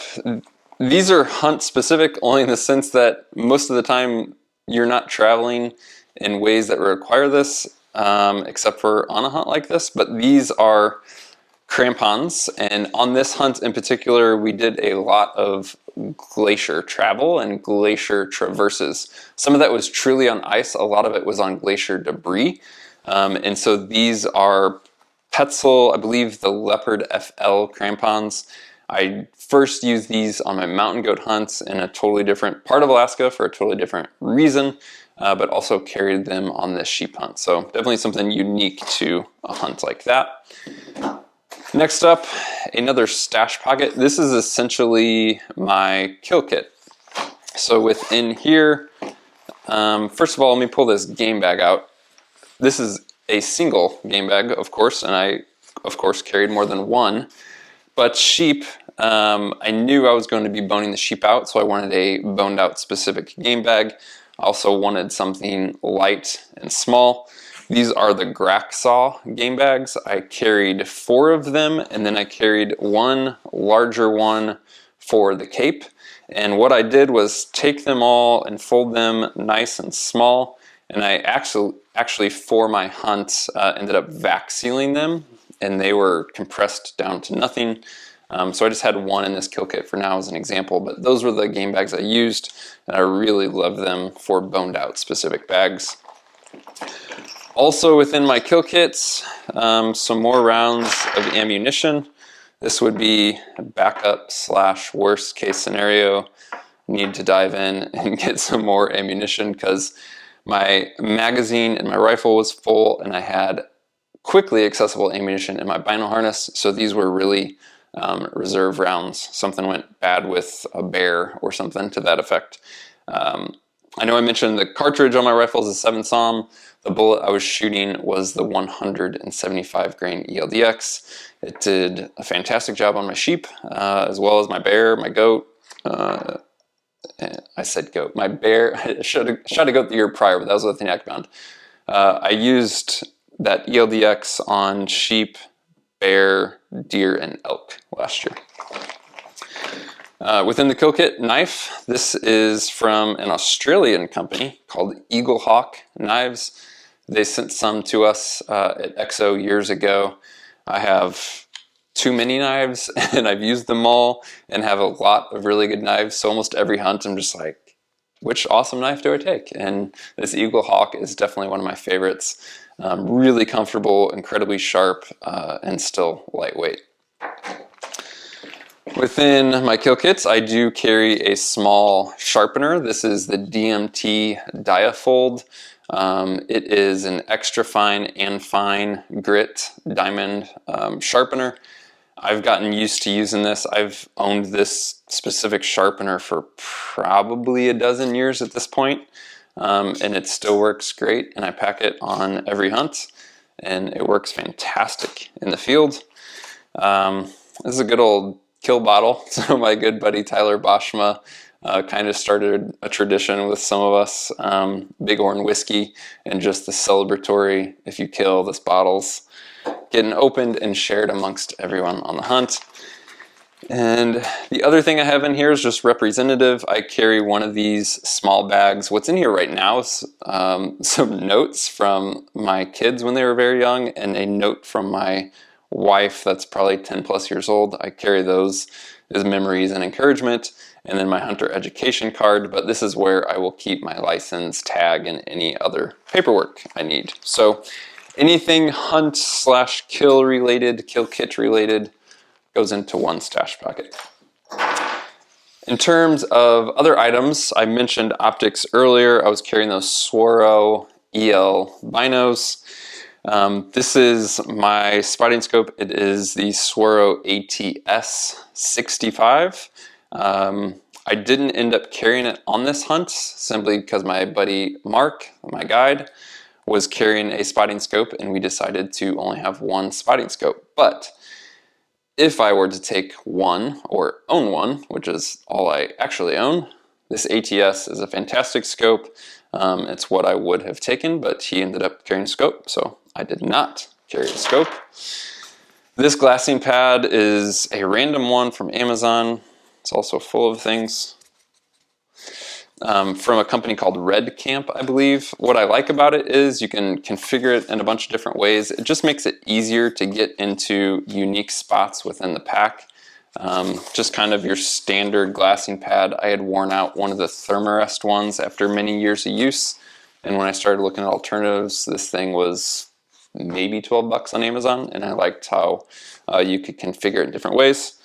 these are hunt specific only in the sense that most of the time you're not traveling in ways that require this, except for on a hunt like this, but these are crampons, and on this hunt in particular we did a lot of glacier travel and glacier traverses. Some of that was truly on ice, a lot of it was on glacier debris, and so these are Petzl, I believe the Leopard FL crampons. I first used these on my mountain goat hunts in a totally different part of Alaska for a totally different reason, but also carried them on this sheep hunt. So definitely something unique to a hunt like that. Next up, another stash pocket. This is essentially my kill kit. So within here, first of all, let me pull this game bag out. This is a single game bag, of course, and I, of course, carried more than one. But sheep, I knew I was going to be boning the sheep out, so I wanted a boned out specific game bag. I also wanted something light and small. These are the Graxaw game bags. I carried 4 of them, and then I carried one larger one for the cape. And what I did was take them all and fold them nice and small, and I actually for my hunt ended up vac sealing them, and they were compressed down to nothing. So I just had one in this kill kit for now as an example, but those were the game bags I used, and I really love them for boned out specific bags. Also within my kill kits, some more rounds of ammunition. This would be a backup / worst case scenario. Need to dive in and get some more ammunition because my magazine and my rifle was full, and I had quickly accessible ammunition in my bino harness, so these were really reserve rounds. Something went bad with a bear or something to that effect. I know I mentioned the cartridge on my rifle is a 7 SAUM. The bullet I was shooting was the 175 grain ELDX. It did a fantastic job on my sheep, as well as my bear, my goat. I said goat. My bear, I shot a goat the year prior, but that was with the neck bound. I used that ELDX on sheep, bear, deer, and elk last year. Within the kill kit, knife. This is from an Australian company called Eagle Hawk Knives. They sent some to us at Exo years ago. I have too many knives, and I've used them all and have a lot of really good knives. So almost every hunt, I'm just like, which awesome knife do I take? And this Eagle Hawk is definitely one of my favorites. Really comfortable, incredibly sharp, and still lightweight. Within my kill kits, I do carry a small sharpener. This is the DMT Diafold. It is an extra fine and fine grit diamond sharpener. I've gotten used to using this. I've owned this specific sharpener for probably a dozen years at this point, and it still works great, and I pack it on every hunt, and it works fantastic in the field. This is a good old kill bottle. So my good buddy Tyler Boschma kind of started a tradition with some of us, Bighorn whiskey, and just the celebratory, if you kill, this bottle's getting opened and shared amongst everyone on the hunt. And the other thing I have in here is just representative. I carry one of these small bags. What's in here right now is some notes from my kids when they were very young, and a note from my wife that's probably 10 plus years old. I carry those as memories and encouragement, and then my hunter education card, but this is where I will keep my license, tag, and any other paperwork I need. So anything hunt / kill related, kill kit related, goes into one stash pocket. In terms of other items, I mentioned optics earlier. I was carrying those Swaro EL binos. This is my spotting scope. It is the Swaro ATS 65. I didn't end up carrying it on this hunt simply because my buddy Mark, my guide, was carrying a spotting scope, and we decided to only have one spotting scope. But if I were to take one or own one, which is all I actually own, this ATS is a fantastic scope. It's what I would have taken, but he ended up carrying a scope, so I did not carry a scope. This glassing pad is a random one from Amazon. It's also full of things. From a company called Red Camp, I believe. What I like about it is you can configure it in a bunch of different ways. It just makes it easier to get into unique spots within the pack. Just kind of your standard glassing pad. I had worn out one of the Thermarest ones after many years of use, and when I started looking at alternatives, this thing was maybe 12 bucks on Amazon, and I liked how you could configure it in different ways.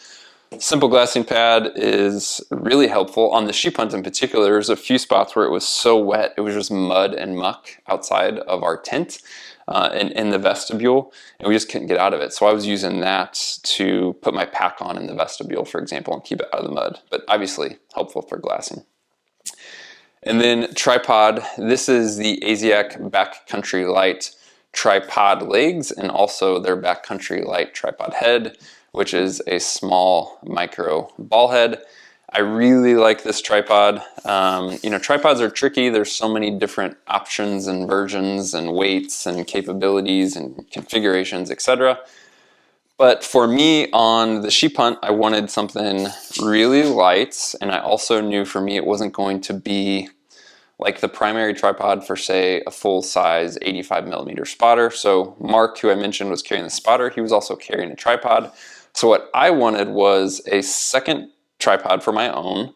Simple glassing pad is really helpful. On the sheep hunt in particular, there's a few spots where it was so wet, it was just mud and muck outside of our tent and in the vestibule, and we just couldn't get out of it. So I was using that to put my pack on in the vestibule, for example, and keep it out of the mud, but obviously helpful for glassing. And then tripod, this is the Asiac Backcountry Light tripod legs and also their Backcountry Light tripod head, which is a small micro ball head. I really like this tripod. You know, tripods are tricky. There's so many different options and versions and weights and capabilities and configurations, etc. But for me on the sheep hunt, I wanted something really light, and I also knew for me it wasn't going to be like the primary tripod for, say, a full-size 85mm spotter. So Mark, who I mentioned was carrying the spotter, he was also carrying a tripod. So what I wanted was a second tripod for my own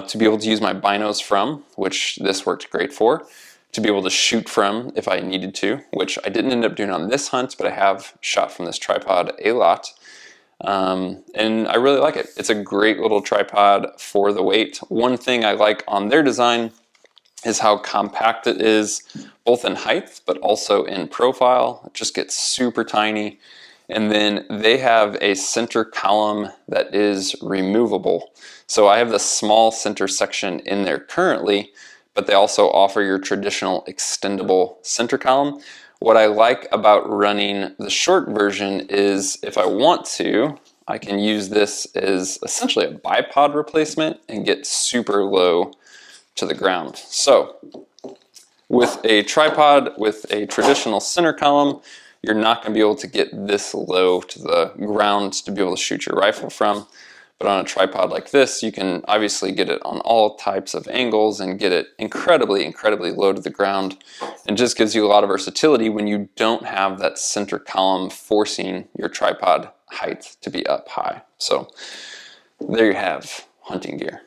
to be able to use my binos from, which this worked great for, to be able to shoot from if I needed to, which I didn't end up doing on this hunt, but I have shot from this tripod a lot. And I really like it. It's a great little tripod for the weight. One thing I like on their design is how compact it is, both in height, but also in profile. It just gets super tiny. And then they have a center column that is removable. So I have the small center section in there currently, but they also offer your traditional extendable center column. What I like about running the short version is if I want to, I can use this as essentially a bipod replacement and get super low to the ground. So with a tripod with a traditional center column, you're not going to be able to get this low to the ground to be able to shoot your rifle from. But on a tripod like this, you can obviously get it on all types of angles and get it incredibly, incredibly low to the ground. And just gives you a lot of versatility when you don't have that center column forcing your tripod height to be up high. So there you have hunting gear.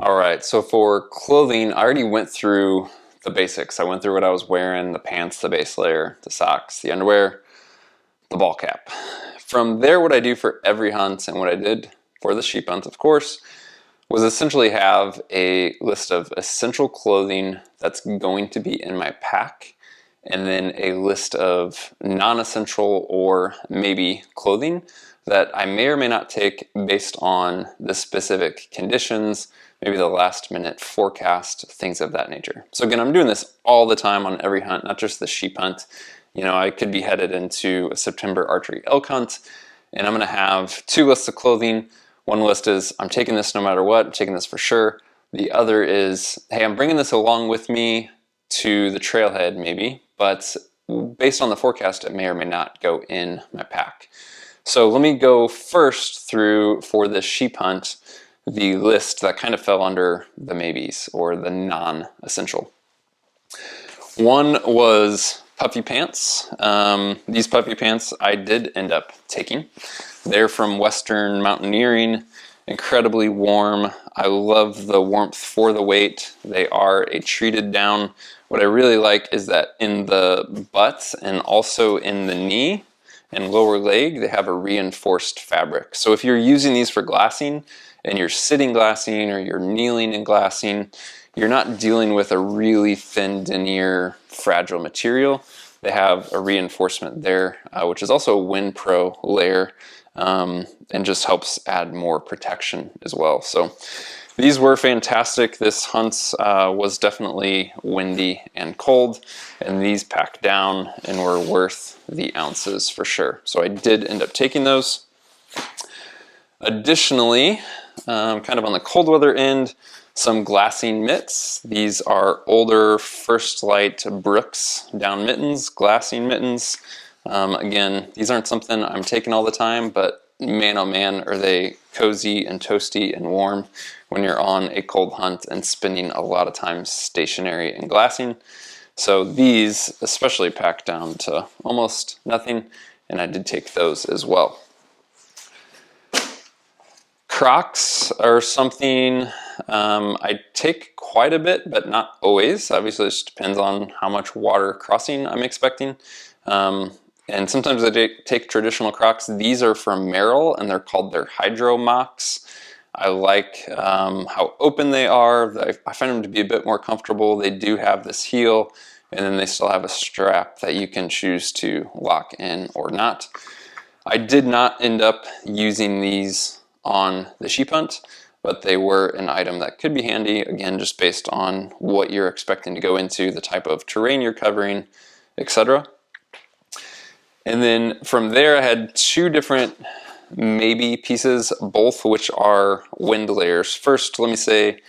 All right, so for clothing, I already went through the basics. I went through what I was wearing, the pants, the base layer, the socks, the underwear, the ball cap. From there, what I do for every hunt and what I did for the sheep hunt, of course, was essentially have a list of essential clothing that's going to be in my pack, and then a list of non-essential or maybe clothing that I may or may not take based on the specific conditions, maybe the last minute forecast, things of that nature. So again, I'm doing this all the time on every hunt, not just the sheep hunt. You know, I could be headed into a September archery elk hunt, and I'm gonna have two lists of clothing. One list is, I'm taking this no matter what, I'm taking this for sure. The other is, hey, I'm bringing this along with me to the trailhead maybe, but based on the forecast, it may or may not go in my pack. So let me go first through, for this sheep hunt, the list that kind of fell under the maybes or the non-essential. One was puffy pants. These puffy pants I did end up taking. They're from Western Mountaineering, incredibly warm. I love the warmth for the weight. They are a treated down. What I really like is that in the butt and also in the knee and lower leg, they have a reinforced fabric. So if you're using these for glassing and you're sitting glassing or you're kneeling and glassing, you're not dealing with a really thin denier fragile material. they have a reinforcement there, which is also a Wind Pro layer, and just helps add more protection as well. So these were fantastic. This hunt was definitely windy and cold, and these packed down and were worth the ounces for sure. So I did end up taking those. Additionally, kind of on the cold weather end, some glassing mitts. These are older First Light Brooks down mittens, glassing mittens. Again, these aren't something I'm taking all the time, but man oh man, are they cozy and toasty and warm when you're on a cold hunt and spending a lot of time stationary and glassing. So these especially packed down to almost nothing, and I did take those as well. Crocs are something I take quite a bit, but not always. Obviously, it just depends on how much water crossing I'm expecting. And sometimes I take traditional Crocs. These are from Merrell, and they're called their Hydro Mocs. I like how open they are. I find them to be a bit more comfortable. They do have this heel, and then they still have a strap that you can choose to lock in or not. I did not end up using these on the sheep hunt, but they were an item that could be handy, again, just based on what you're expecting to go into, the type of terrain you're covering, etc. And then from there, I had two different maybe pieces, both which are wind layers. First, let me say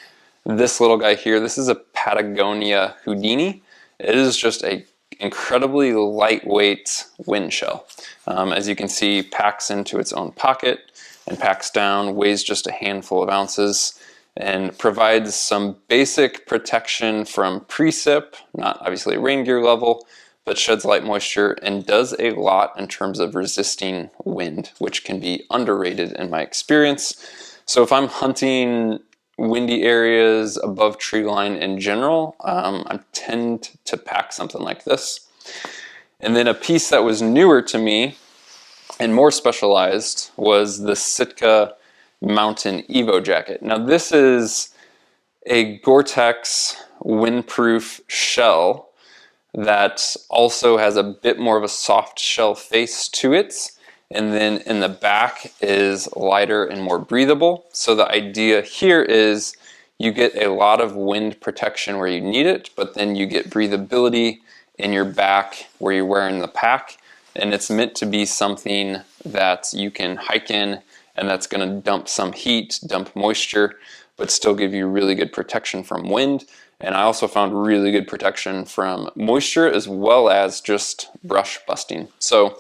this little guy here, this is a Patagonia Houdini. It is just a incredibly lightweight wind shell. As you can see, packs into its own pocket and packs down, weighs just a handful of ounces, and provides some basic protection from precip, not obviously rain gear level, but sheds light moisture and does a lot in terms of resisting wind, which can be underrated in my experience. So if I'm hunting windy areas above tree line in general, I tend to pack something like this. And then a piece that was newer to me and more specialized was the Sitka Mountain Evo jacket. Now this is a Gore-Tex windproof shell that also has a bit more of a soft shell face to it. And then in the back is lighter and more breathable. So the idea here is you get a lot of wind protection where you need it, but then you get breathability in your back where you're wearing the pack. And it's meant to be something that you can hike in, and that's going to dump some heat, dump moisture, but still give you really good protection from wind. And I also found really good protection from moisture as well as just brush busting. So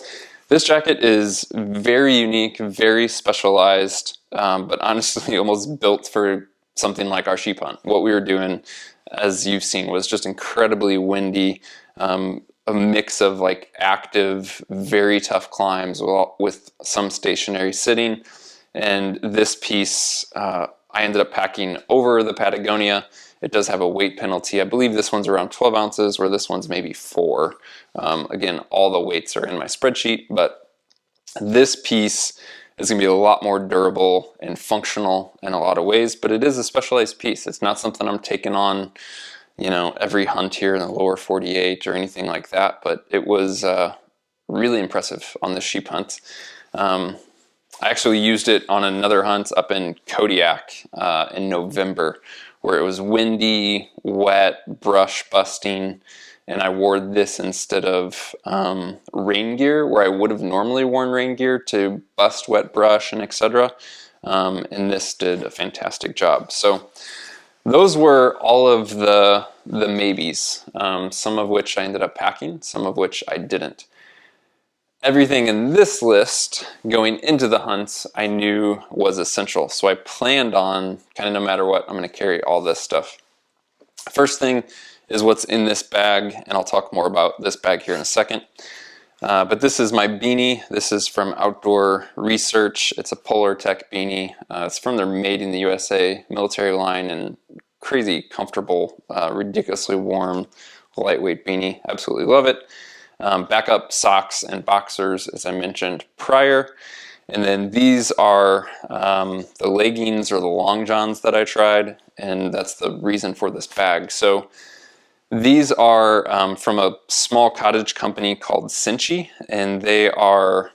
this jacket is very unique, very specialized, but honestly almost built for something like our sheep hunt. What we were doing, as you've seen, was just incredibly windy, a mix of like active, very tough climbs with some stationary sitting. And this piece, I ended up packing over the Patagonia. It does have a weight penalty. I believe this one's around 12 ounces, where this one's maybe 4. Again, all the weights are in my spreadsheet, but this piece is gonna be a lot more durable and functional in a lot of ways, but it is a specialized piece. It's not something I'm taking on, every hunt here in the lower 48 or anything like that, but it was really impressive on the sheep hunt. I actually used it on another hunt up in Kodiak in November, where it was windy, wet, brush busting, and I wore this instead of rain gear, where I would have normally worn rain gear to bust wet brush and etc. And this did a fantastic job. So those were all of the maybes, some of which I ended up packing, some of which I didn't. Everything in this list going into the hunts I knew was essential. So I planned on, kind of no matter what, I'm going to carry all this stuff. First thing is what's in this bag, and I'll talk more about this bag here in a second. But this is my beanie. This is from Outdoor Research. It's a Polar Tech beanie. It's from their Made in the USA military line, and crazy comfortable, ridiculously warm, lightweight beanie. Absolutely love it. Backup socks and boxers, as I mentioned prior. And then these are the leggings or the long johns that I tried, and that's the reason for this bag. So These are from a small cottage company called Cinchi, and they are,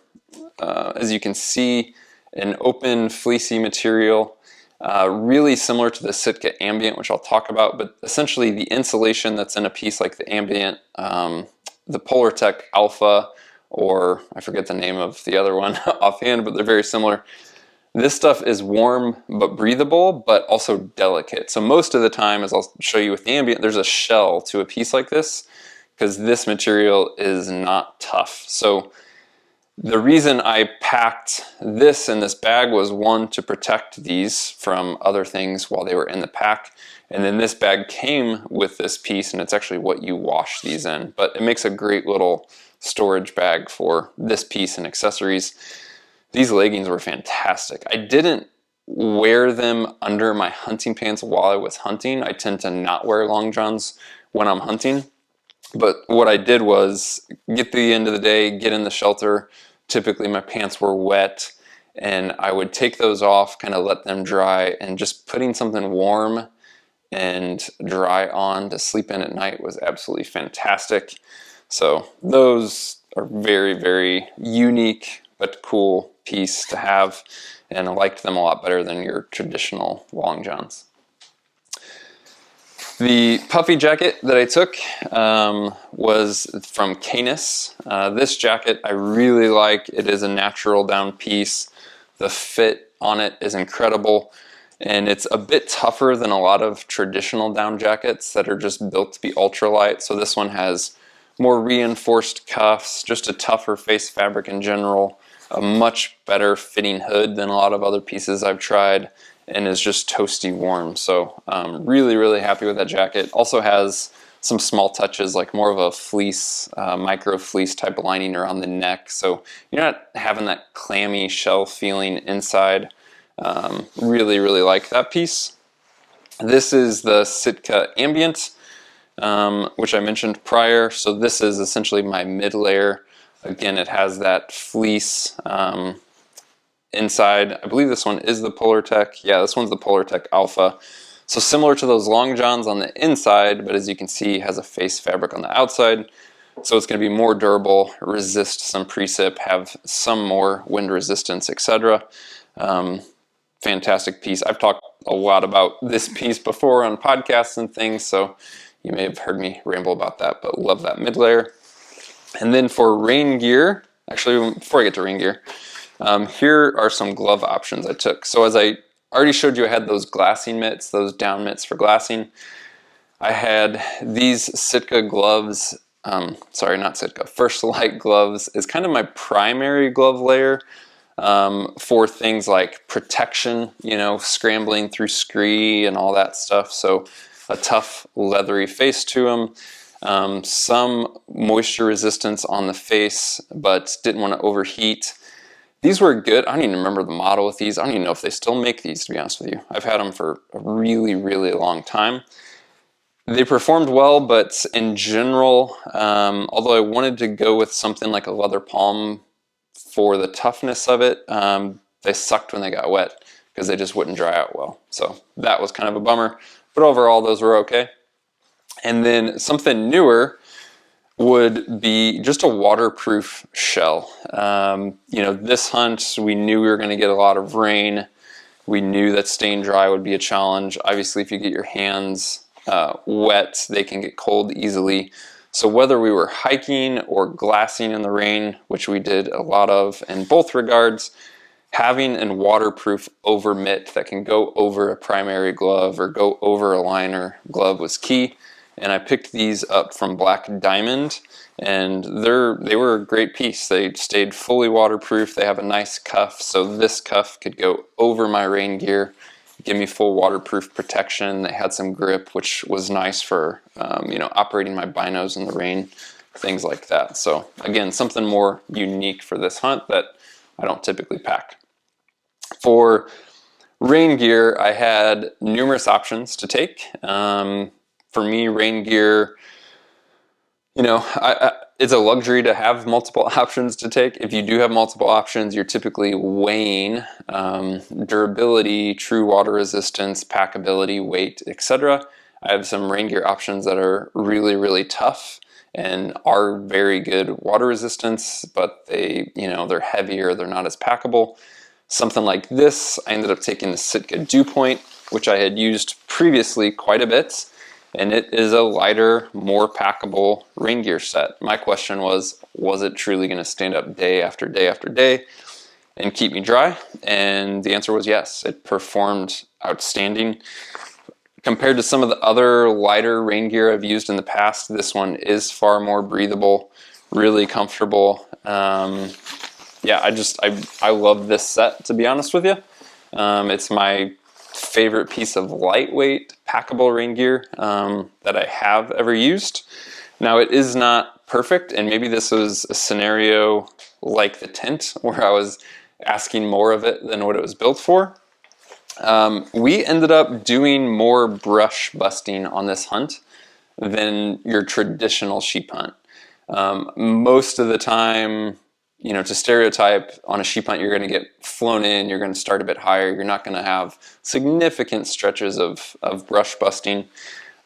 as you can see, an open fleecy material, really similar to the Sitka Ambient, which I'll talk about, but essentially the insulation that's in a piece like the Ambient, the Polartec Alpha, or I forget the name of the other one offhand, but they're very similar. This stuff is warm but breathable, but also delicate. So most of the time, as I'll show you with the Ambient, there's a shell to a piece like this because this material is not tough. So the reason I packed this in this bag was, one, to protect these from other things while they were in the pack. And then this bag came with this piece, and it's actually what you wash these in. But it makes a great little storage bag for this piece and accessories. These leggings were fantastic. I didn't wear them under my hunting pants while I was hunting. I tend to not wear long johns when I'm hunting. But what I did was get to the end of the day, get in the shelter. Typically my pants were wet, and I would take those off, kind of let them dry, and just putting something warm and dry on to sleep in at night was absolutely fantastic. So those are very, very unique but cool piece to have, and I liked them a lot better than your traditional long johns. The puffy jacket that I took was from Canis. This jacket I really like. It is a natural down piece. The fit on it is incredible, and it's a bit tougher than a lot of traditional down jackets that are just built to be ultralight. So this one has more reinforced cuffs, just a tougher face fabric in general, a much better fitting hood than a lot of other pieces I've tried, and is just toasty warm. So really, really happy with that jacket. Also has some small touches, like more of a fleece, micro fleece type of lining around the neck. So you're not having that clammy shell feeling inside. Really, really like that piece. This is the Sitka Ambient, which I mentioned prior. So this is essentially my mid layer. Again, it has that fleece inside. I believe this one is the Polartec. Yeah, this one's the Polartec Alpha. So similar to those long johns on the inside, but as you can see, has a face fabric on the outside. So it's going to be more durable, resist some precip, have some more wind resistance, etc. Fantastic piece. I've talked a lot about this piece before on podcasts and things, so you may have heard me ramble about that, but love that mid layer. And then for rain gear, actually before I get to rain gear, here are some glove options I took. So as I already showed you, I had those glassing mitts, those down mitts for glassing. I had these Sitka gloves, sorry, not Sitka, First Light gloves is kind of my primary glove layer for things like protection, you know, scrambling through scree and all that stuff. So a tough leathery face to them. Some moisture resistance on the face, but didn't want to overheat. These were good. I don't even remember the model with these. I don't even know if they still make these, to be honest with you. I've had them for a really, really long time. They performed well, but in general, although I wanted to go with something like a leather palm for the toughness of it, they sucked when they got wet because they just wouldn't dry out well. So that was kind of a bummer, but overall those were okay. And then something newer would be just a waterproof shell. You know, this hunt, we knew we were going to get a lot of rain. We knew that staying dry would be a challenge. Obviously, if you get your hands wet, they can get cold easily. So whether we were hiking or glassing in the rain, which we did a lot of in both regards, having a waterproof over mitt that can go over a primary glove or go over a liner glove was key. And I picked these up from Black Diamond, and they were a great piece. They stayed fully waterproof. They have a nice cuff, so this cuff could go over my rain gear, give me full waterproof protection. They had some grip, which was nice for you know, operating my binos in the rain, things like that. So again, something more unique for this hunt that I don't typically pack. For rain gear, I had numerous options to take. For me, rain gear, you know, it's a luxury to have multiple options to take. If you do have multiple options, you're typically weighing durability, true water resistance, packability, weight, etc. I have some rain gear options that are really, really tough and are very good water resistance, but they're heavier, they're not as packable. Something like this, I ended up taking the Sitka Dew Point, which I had used previously quite a bit, and it is a lighter, more packable rain gear set. My question was it truly going to stand up day after day after day and keep me dry? And the answer was yes. It performed outstanding. Compared to some of the other lighter rain gear I've used in the past, this one is far more breathable, really comfortable. Yeah, I love this set, to be honest with you. It's my favorite piece of lightweight packable rain gear that I have ever used. Now, it is not perfect, and maybe this was a scenario like the tent where I was asking more of it than what it was built for. We ended up doing more brush busting on this hunt than your traditional sheep hunt. Most of the time, to stereotype, on a sheep hunt, you're going to get flown in, you're going to start a bit higher, you're not going to have significant stretches of brush busting,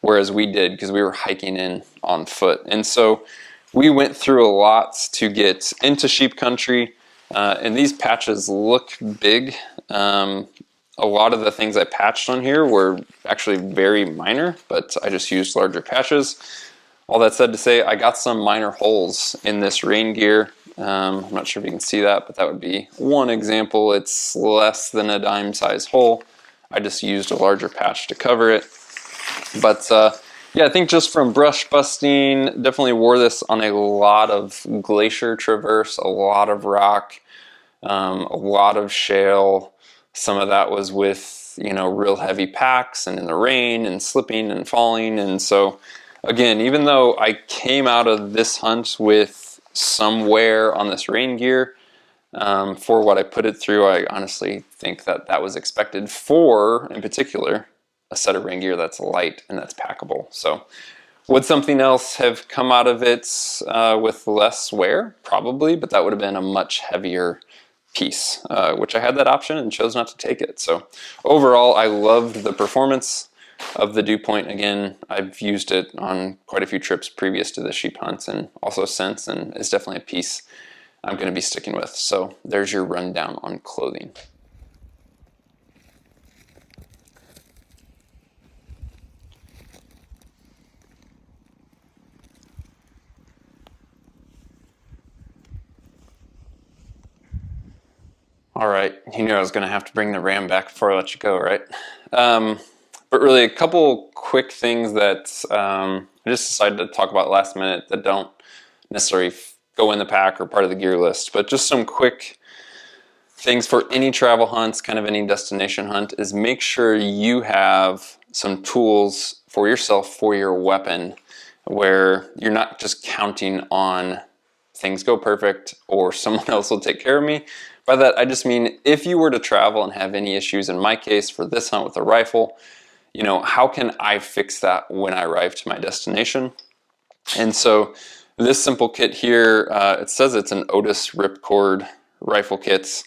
whereas we did because we were hiking in on foot. And so we went through a lot to get into sheep country, and these patches look big. A lot of the things I patched on here were actually very minor, but I just used larger patches. All that said to say, I got some minor holes in this rain gear. I'm not sure if you can see that, but that would be one example. It's less than a dime size hole. I just used a larger patch to cover it. But yeah, I think just from brush busting, definitely wore this on a lot of glacier traverse, a lot of rock, a lot of shale. Some of that was with, real heavy packs and in the rain and slipping and falling. And so again, even though I came out of this hunt with some wear on this rain gear, for what I put it through, I honestly think that that was expected for, in particular, a set of rain gear that's light and that's packable. So would something else have come out of it with less wear? Probably, but that would have been a much heavier piece, which I had that option and chose not to take it. So overall, I loved the performance of the Dew Point. Again, I've used it on quite a few trips previous to the sheep hunts and also since, and it's definitely a piece I'm going to be sticking with. So there's your rundown on clothing. All right, you knew I was going to have to bring the RAM back before I let you go, right? But really, a couple quick things that I just decided to talk about last minute that don't necessarily go in the pack or part of the gear list, but just some quick things for any travel hunts, kind of any destination hunt, is make sure you have some tools for yourself, for your weapon, where you're not just counting on things go perfect or someone else will take care of me. By that, I just mean if you were to travel and have any issues, in my case, for this hunt with a rifle, how can I fix that when I arrive to my destination? And so this simple kit here, it says it's an Otis ripcord rifle kit.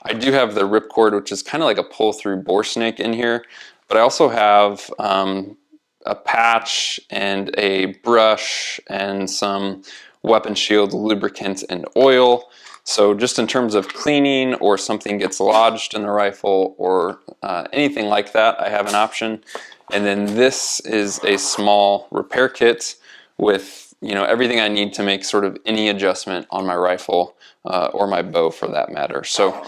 I do have the ripcord, which is kind of like a pull-through bore snake in here, but I also have a patch and a brush and some weapon shield lubricant and oil. So just in terms of cleaning or something gets lodged in the rifle or anything like that, I have an option. And then this is a small repair kit with everything I need to make sort of any adjustment on my rifle or my bow for that matter. So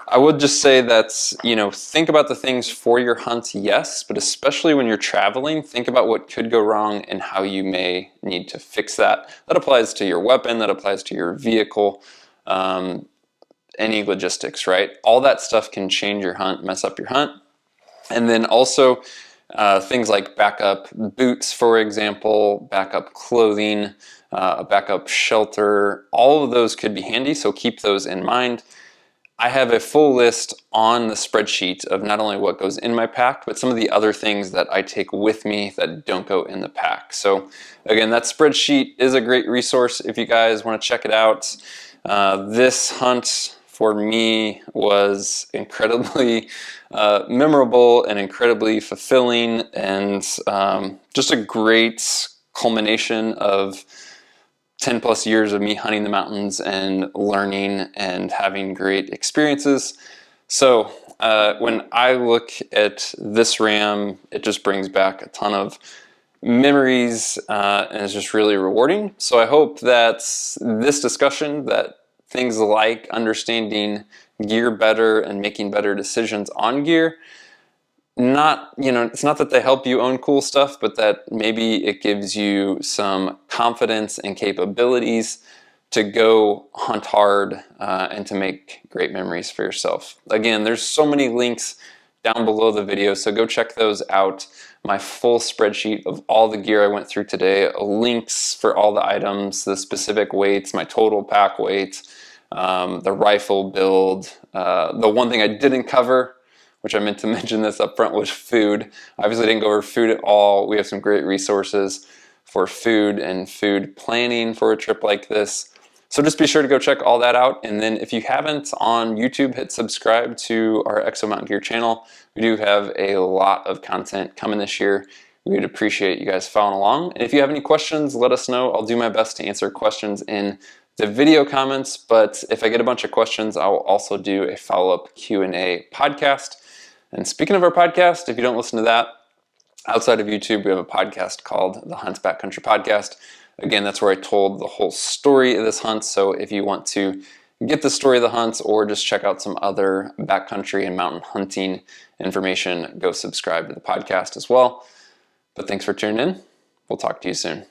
I would just say that think about the things for your hunt, yes, but especially when you're traveling, think about what could go wrong and how you may need to fix that. That applies to your weapon, that applies to your vehicle, any logistics, right? All that stuff can change your hunt, mess up your hunt. And then also things like backup boots, for example, backup clothing, backup shelter, all of those could be handy, so keep those in mind. I have a full list on the spreadsheet of not only what goes in my pack, but some of the other things that I take with me that don't go in the pack. So again, that spreadsheet is a great resource if you guys want to check it out. This hunt for me was incredibly memorable and incredibly fulfilling, and just a great culmination of 10 plus years of me hunting the mountains and learning and having great experiences. So when I look at this ram, it just brings back a ton of memories and is just really rewarding. So I hope that this discussion, that things like understanding gear better and making better decisions on gear, it's not that they help you own cool stuff, but that maybe it gives you some confidence and capabilities to go hunt hard and to make great memories for yourself. Again, there's so many links down below the video, so go check those out. My full spreadsheet of all the gear I went through today, links for all the items, the specific weights, my total pack weight, the rifle build. The one thing I didn't cover, which I meant to mention this up front, was food. Obviously didn't go over food at all. We have some great resources for food and food planning for a trip like this. So just be sure to go check all that out. And then if you haven't on YouTube, hit subscribe to our Exo Mtn Gear channel. We do have a lot of content coming this year. We would appreciate you guys following along. And if you have any questions, let us know. I'll do my best to answer questions in the video comments, but if I get a bunch of questions, I'll also do a follow-up Q&A podcast. And speaking of our podcast, if you don't listen to that, outside of YouTube, we have a podcast called the Hunt Backcountry Podcast. Again, that's where I told the whole story of this hunt. So if you want to get the story of the hunt or just check out some other backcountry and mountain hunting information, go subscribe to the podcast as well. But thanks for tuning in. We'll talk to you soon.